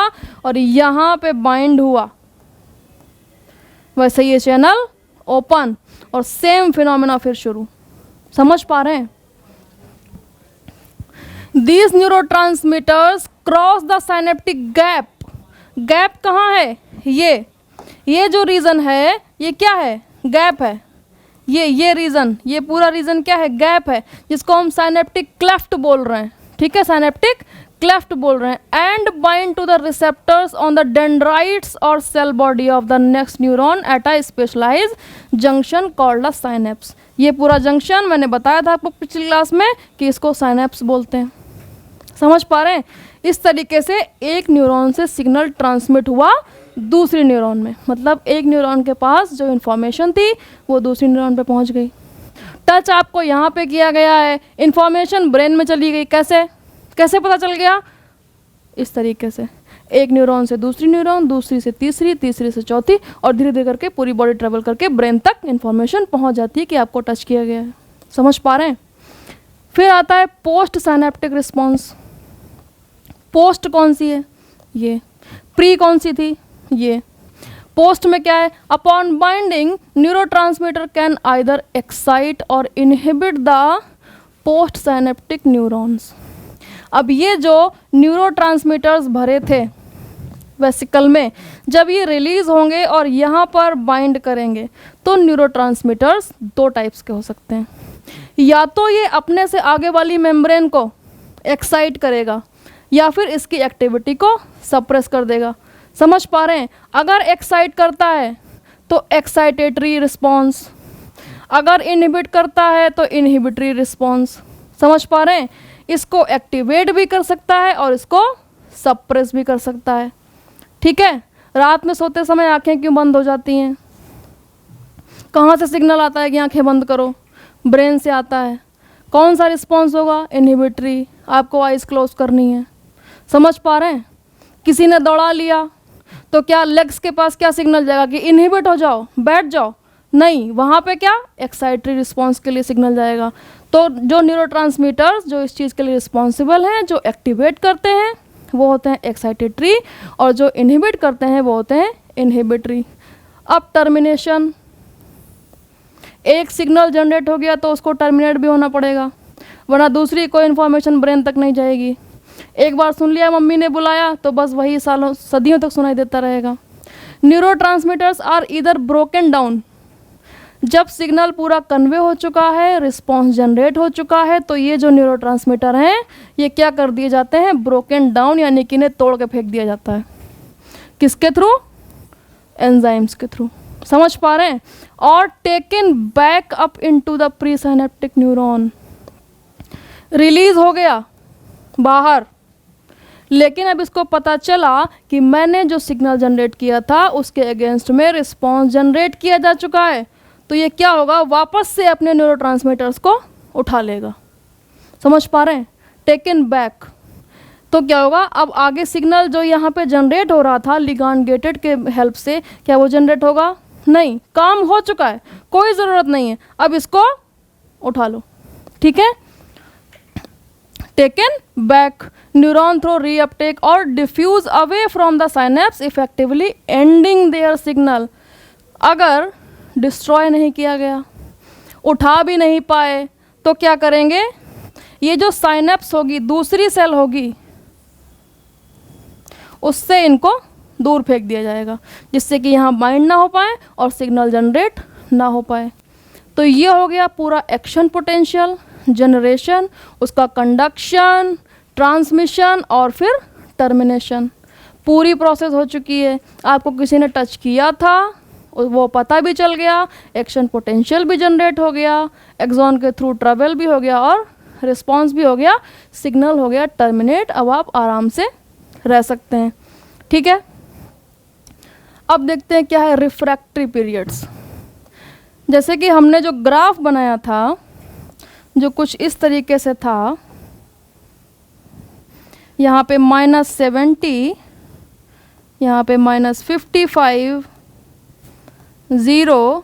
और यहाँ पे बाइंड हुआ, वैसे ये चैनल ओपन और सेम फिनोमेना फिर शुरू। समझ पा रहे हैं? These neurotransmitters cross the synaptic gap. Gap कहाँ है? ये जो रीजन है ये क्या है? गैप है। ये रीजन, ये पूरा रीजन क्या है? गैप है, जिसको हम साइनेप्टिक क्लेफ्ट बोल रहे हैं। ठीक है, साइनेप्टिक क्लेफ्ट बोल रहे हैं। And bind to the receptors on the dendrites और cell body of the next neuron at a specialize junction called the synapse. ये पूरा जंक्शन मैंने बताया था आपको पिछली क्लास में कि इसको साइनेप्स बोलते हैं। समझ पा रहे हैं? इस तरीके से एक न्यूरॉन से सिग्नल ट्रांसमिट हुआ दूसरी न्यूरॉन में, मतलब एक न्यूरॉन के पास जो इन्फॉर्मेशन थी वो दूसरी न्यूरॉन पे पहुंच गई। टच आपको यहाँ पे किया गया है, इन्फॉर्मेशन ब्रेन में चली गई। कैसे पता चल गया? इस तरीके से, एक न्यूरॉन से दूसरी न्यूरॉन, दूसरी से तीसरी, तीसरी से चौथी, और धीरे धीरे करके पूरी बॉडी ट्रेवल करके ब्रेन तक इन्फॉर्मेशन पहुंच जाती है कि आपको टच किया गया है। समझ पा रहे हैं? फिर आता है पोस्ट साइनेप्टिक रिस्पॉन्स। पोस्ट कौन सी है? ये। प्री कौन सी थी? ये। पोस्ट में क्या है? Upon binding neurotransmitter can either excite और inhibit the post synaptic neurons. अब ये जो न्यूरोट्रांसमीटर्स भरे थे वेसिकल में, जब ये रिलीज होंगे और यहाँ पर बाइंड करेंगे तो न्यूरोट्रांसमीटर्स दो टाइप्स के हो सकते हैं। या तो ये अपने से आगे वाली मेम्ब्रेन को एक्साइट करेगा या फिर इसकी एक्टिविटी को सप्रेस कर देगा। समझ पा रहे हैं? अगर एक्साइट करता है तो एक्साइटेटरी रिस्पॉन्स, अगर इनहिबिट करता है तो इनहिबिटरी रिस्पॉन्स। समझ पा रहे हैं? इसको एक्टिवेट भी कर सकता है और इसको सप्रेस भी कर सकता है। ठीक है? रात में सोते समय आंखें क्यों बंद हो जाती हैं? कहाँ से सिग्नल आता है कि आंखें बंद करो? ब्रेन से आता है। कौन सा रिस्पॉन्स होगा? इनहिबिटरी। आपको आइज क्लोज करनी है। समझ पा रहे हैं? किसी ने दौड़ा लिया तो क्या लेग्स के पास क्या सिग्नल जाएगा कि इनहिबिट हो जाओ, बैठ जाओ? नहीं, वहाँ पे क्या? एक्साइटरी रिस्पॉन्स के लिए सिग्नल जाएगा। तो जो न्यूरोट्रांसमीटर्स जो इस चीज़ के लिए रिस्पॉन्सिबल हैं, जो एक्टिवेट करते हैं, वो होते हैं एक्साइटेटरी, और जो इनहिबिट करते हैं वो होते हैं इनहिबिटरी। अब टर्मिनेशन, एक सिग्नल जनरेट हो गया तो उसको टर्मिनेट भी होना पड़ेगा, वरना दूसरी कोई इन्फॉर्मेशन ब्रेन तक नहीं जाएगी। एक बार सुन लिया मम्मी ने बुलाया तो बस वही सालों सदियों तक सुनाई देता रहेगा। Neurotransmitters are either broken down, जब सिग्नल पूरा कन्वे हो चुका है, रिस्पॉन्स जनरेट हो चुका है, तो ये जो न्यूरोट्रांसमीटर हैं ये क्या कर दिए जाते हैं? ब्रोकन डाउन, यानी कि इन्हें तोड़ के फेंक दिया जाता है। किसके थ्रू? एंजाइम्स के थ्रू। समझ पा रहे हैं? और taken back up into the pre synaptic neuron, release हो गया बाहर, लेकिन अब इसको पता चला कि मैंने जो सिग्नल जनरेट किया था उसके अगेंस्ट में रिस्पॉन्स जनरेट किया जा चुका है, तो ये क्या होगा? वापस से अपने न्यूरोट्रांसमीटर्स को उठा लेगा। समझ पा रहे हैं? Taken back. तो क्या होगा? अब आगे सिग्नल जो यहाँ पे जनरेट हो रहा था लिगांड गेटेड के हेल्प से, क्या वो जनरेट होगा? नहीं, काम हो चुका है, कोई ज़रूरत नहीं है, अब इसको उठा लो। ठीक है? Taken back, neuron through reuptake और diffuse away from the synapse effectively ending their signal. अगर डिस्ट्रॉय नहीं किया गया, उठा भी नहीं पाए, तो क्या करेंगे? ये जो साइनेप्स होगी, दूसरी सेल होगी, उससे इनको दूर फेंक दिया जाएगा, जिससे कि यहाँ बाइंड ना हो पाए और सिग्नल जनरेट ना हो पाए। तो ये हो गया पूरा एक्शन पोटेंशियल, जनरेशन, उसका कंडक्शन, ट्रांसमिशन और फिर टर्मिनेशन। पूरी प्रोसेस हो चुकी है। आपको किसी ने टच किया था, वो पता भी चल गया, एक्शन पोटेंशियल भी जनरेट हो गया, एक्सॉन के थ्रू ट्रेवल भी हो गया और रिस्पॉन्स भी हो गया, सिग्नल हो गया टर्मिनेट। अब आप आराम से रह सकते हैं। ठीक है? अब देखते हैं क्या है रिफ्रैक्टरी पीरियड्स। जैसे कि हमने जो ग्राफ बनाया था, जो कुछ इस तरीके से था, यहाँ पे -70, यहाँ पे -55, 0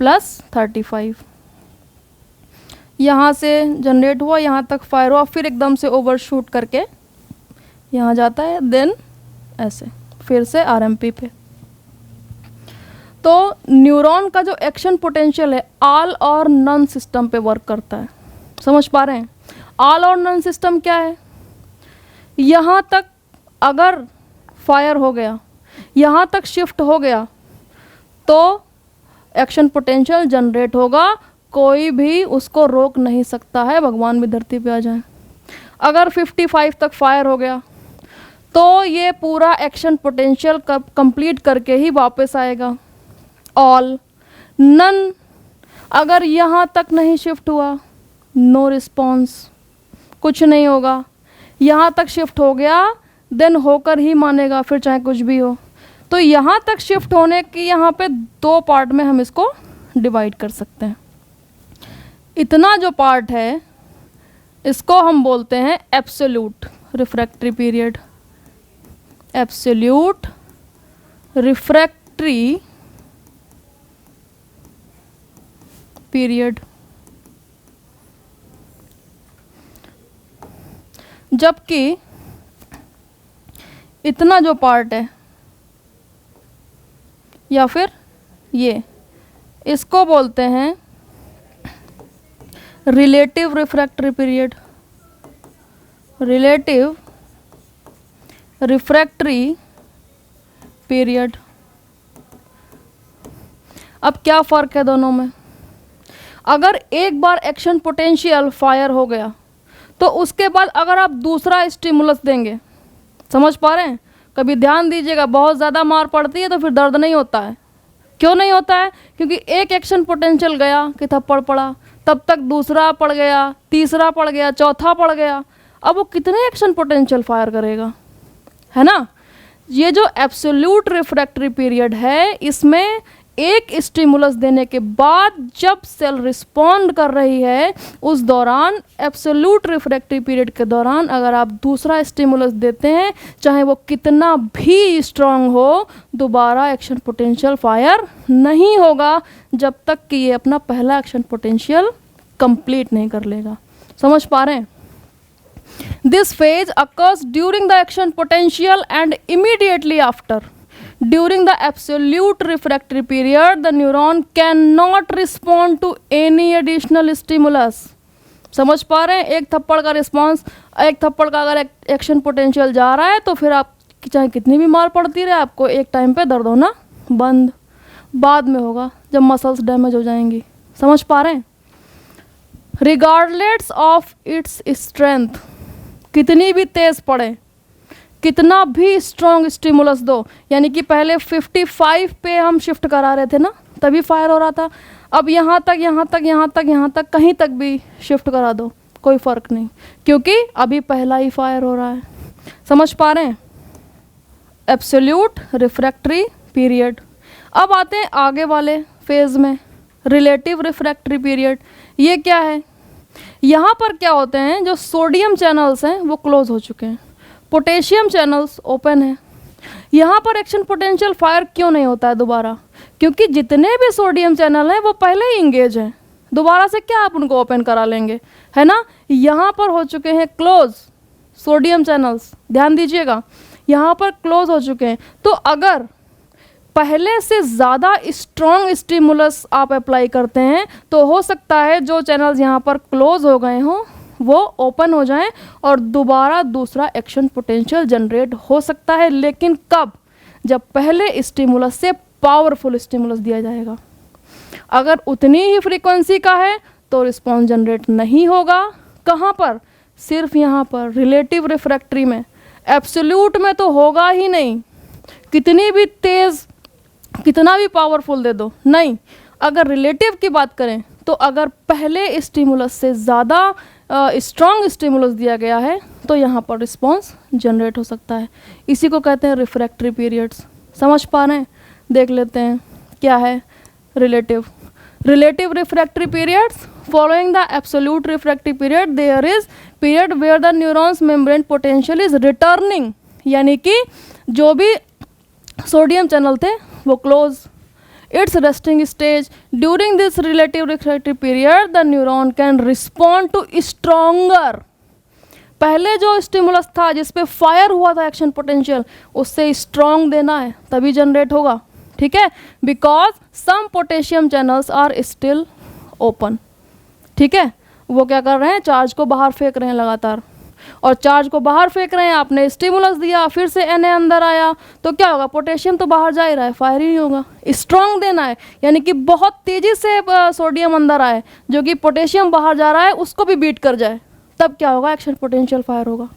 +35, यहाँ से जनरेट हुआ, यहाँ तक फायर हुआ, फिर एकदम से ओवरशूट करके यहाँ जाता है, देन ऐसे फिर से आरएमपी पे। तो न्यूरॉन का जो एक्शन पोटेंशियल है ऑल और नन सिस्टम पे वर्क करता है। समझ पा रहे हैं? ऑल और नन सिस्टम क्या है? यहाँ तक अगर फायर हो गया, यहाँ तक शिफ्ट हो गया तो एक्शन पोटेंशियल जनरेट होगा, कोई भी उसको रोक नहीं सकता है, भगवान भी धरती पे आ जाए। अगर 55 तक फायर हो गया तो ये पूरा एक्शन पोटेंशियल कंप्लीट करके ही वापस आएगा। ऑल नन, अगर यहाँ तक नहीं शिफ्ट हुआ, नो रिस्पॉन्स, कुछ नहीं होगा। यहाँ तक शिफ्ट हो गया देन होकर ही मानेगा, फिर चाहे कुछ भी हो। तो यहाँ तक शिफ्ट होने की यहाँ पे दो पार्ट में हम इसको डिवाइड कर सकते हैं। इतना जो पार्ट है इसको हम बोलते हैं absolute refractory period. Absolute refractory period. जबकि इतना जो पार्ट है या फिर ये, इसको बोलते हैं relative refractory period. Relative refractory period. अब क्या फ़र्क है दोनों में? अगर एक बार एक्शन पोटेंशियल फायर हो गया तो उसके बाद अगर आप दूसरा स्टिमुलस देंगे, समझ पा रहे हैं? कभी ध्यान दीजिएगा, बहुत ज़्यादा मार पड़ती है तो फिर दर्द नहीं होता है। क्यों नहीं होता है? क्योंकि एक एक्शन पोटेंशियल गया कि थप्पड़ पड़ा, तब तक दूसरा पड़ गया, तीसरा पड़ गया, चौथा पड़ गया। अब वो कितने एक्शन पोटेंशियल फायर करेगा, है ना? ये जो एब्सोल्यूट रिफ्रैक्टरी पीरियड है, इसमें एक स्टिमुलस देने के बाद जब सेल रिस्पॉन्ड कर रही है, उस दौरान एब्सोल्यूट रिफ्रैक्टरी पीरियड के दौरान अगर आप दूसरा स्टिमुलस देते हैं, चाहे वो कितना भी स्ट्रांग हो, दोबारा एक्शन पोटेंशियल फायर नहीं होगा जब तक कि ये अपना पहला एक्शन पोटेंशियल कंप्लीट नहीं कर लेगा। समझ पा रहे हैं? This phase occurs during the action potential and immediately after. During the absolute refractory period, the neuron cannot respond to any additional stimulus. समझ पा रहे हैं? एक थप्पड़ का रिस्पॉन्स, एक थप्पड़ का अगर एक्शन पोटेंशियल जा रहा है तो फिर आप चाहे कितनी भी मार पड़ती रहे, आपको एक टाइम पे दर्द होना बंद बाद में होगा जब मसल्स डैमेज हो जाएंगी। समझ पा रहे हैं? रिगार्डलेस ऑफ इट्स स्ट्रेंथ, कितनी भी तेज़ पड़े, कितना भी स्ट्रॉन्ग स्टिमुलस दो, यानी कि पहले 55 पे हम शिफ्ट करा रहे थे ना, तभी फायर हो रहा था। अब यहाँ तक, यहाँ तक, यहाँ तक, यहाँ तक, कहीं तक भी शिफ्ट करा दो, कोई फ़र्क नहीं, क्योंकि अभी पहला ही फायर हो रहा है। समझ पा रहे हैं? Absolute refractory period. अब आते हैं आगे वाले फेज़ में, रिलेटिव रिफ्रैक्टरी पीरियड। ये क्या है? यहाँ पर क्या होते हैं, जो सोडियम चैनल्स हैं वो क्लोज हो चुके हैं, पोटेशियम चैनल्स ओपन है। यहाँ पर एक्शन पोटेंशियल फायर क्यों नहीं होता है दोबारा? क्योंकि जितने भी सोडियम चैनल हैं वो पहले ही इंगेज हैं, दोबारा से क्या आप उनको ओपन करा लेंगे, है ना? यहाँ पर हो चुके हैं क्लोज सोडियम चैनल्स, ध्यान दीजिएगा, यहाँ पर क्लोज हो चुके हैं। तो अगर पहले से ज़्यादा स्ट्रॉन्ग स्टिमुलस आप अप्लाई करते हैं तो हो सकता है जो चैनल्स यहाँ पर क्लोज हो गए हों वो ओपन हो जाएं और दोबारा दूसरा एक्शन पोटेंशियल जनरेट हो सकता है। लेकिन कब? जब पहले स्टिमुलस से पावरफुल स्टिमुलस दिया जाएगा। अगर उतनी ही फ्रीक्वेंसी का है तो रिस्पॉन्स जनरेट नहीं होगा। कहाँ पर? सिर्फ यहाँ पर रिलेटिव रिफ्रैक्टरी में। एब्सोल्यूट में तो होगा ही नहीं, कितनी भी तेज़, कितना भी पावरफुल दे दो, नहीं। अगर रिलेटिव की बात करें तो अगर पहले स्टिमुलस से ज़्यादा स्ट्रॉन्ग स्टिमुलस दिया गया है तो यहाँ पर रिस्पॉन्स जनरेट हो सकता है। इसी को कहते हैं रिफ्रैक्टरी पीरियड्स। समझ पा रहे हैं? देख लेते हैं क्या है relative. Relative refractory periods following the absolute refractory period there is period where the neuron's membrane potential is returning, यानी कि जो भी सोडियम चैनल थे वो close. Its resting stage. During this relative refractory period, the neuron can respond to stronger पहले जो stimulus था जिस पे फायर हुआ था एक्शन पोटेंशियल, उससे स्ट्रॉन्ग देना है तभी जनरेट होगा, ठीक है, because some potassium channels are still open, ठीक है, वो क्या कर रहे हैं, चार्ज को बाहर फेंक रहे हैं लगातार, और चार्ज को बाहर फेंक रहे हैं, आपने स्टिमुलस दिया, फिर से Na अंदर आया, तो क्या होगा, पोटेशियम तो बाहर जा ही रहा है, फायर ही नहीं होगा। स्ट्रॉन्ग देना है, यानी कि बहुत तेज़ी से सोडियम अंदर आए, जो कि पोटेशियम बाहर जा रहा है उसको भी बीट कर जाए, तब क्या होगा, एक्शन पोटेंशियल फायर होगा।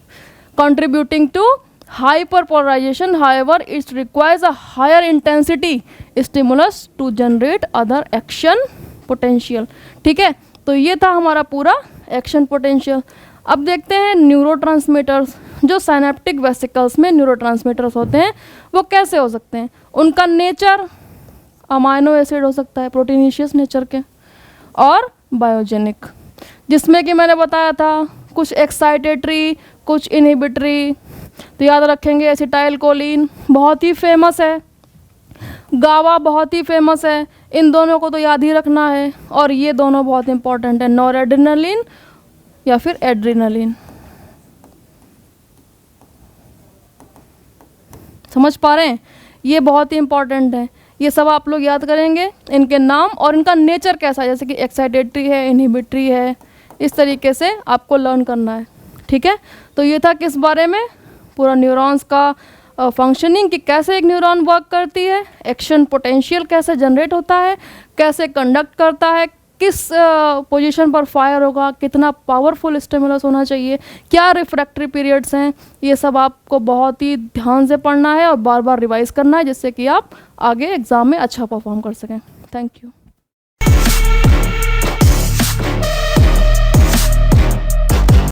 Contributing to hyper polarization, however it requires a higher intensity stimulus to generate other action potential, ठीक है। तो ये था हमारा पूरा एक्शन पोटेंशियल। अब देखते हैं न्यूरोट्रांसमीटर्स, जो साइनेप्टिक वेसिकल्स में न्यूरोट्रांसमीटर्स होते हैं वो कैसे हो सकते हैं। उनका नेचर अमाइनो एसिड हो सकता है, प्रोटीनिशियस नेचर के, और बायोजेनिक, जिसमें कि मैंने बताया था कुछ एक्साइटेटरी, कुछ इनहिबिटरी। तो याद रखेंगे एसिटाइल कोलिन बहुत ही फेमस है, गावा बहुत ही फेमस है, इन दोनों को तो याद ही रखना है, और ये दोनों बहुत इंपॉर्टेंट है, नॉरएड्रेनालिन या फिर एड्रेनालिन। समझ पा रहे हैं, ये बहुत ही इंपॉर्टेंट है, ये सब आप लोग याद करेंगे, इनके नाम और इनका नेचर कैसा है, जैसे कि एक्साइटेटरी है, इनहिबिटरी है, इस तरीके से आपको लर्न करना है, ठीक है। तो ये था किस बारे में, पूरा न्यूरॉन्स का फंक्शनिंग, कि कैसे एक न्यूरॉन वर्क करती है, एक्शन पोटेंशियल कैसे जनरेट होता है, कैसे कंडक्ट करता है, किस पोजीशन पर फायर होगा, कितना पावरफुल स्टिमुलस होना चाहिए, क्या रिफ्रैक्टरी पीरियड्स हैं, ये सब आपको बहुत ही ध्यान से पढ़ना है और बार बार रिवाइज करना है, जिससे कि आप आगे एग्ज़ाम में अच्छा परफॉर्म कर सकें। Thank you.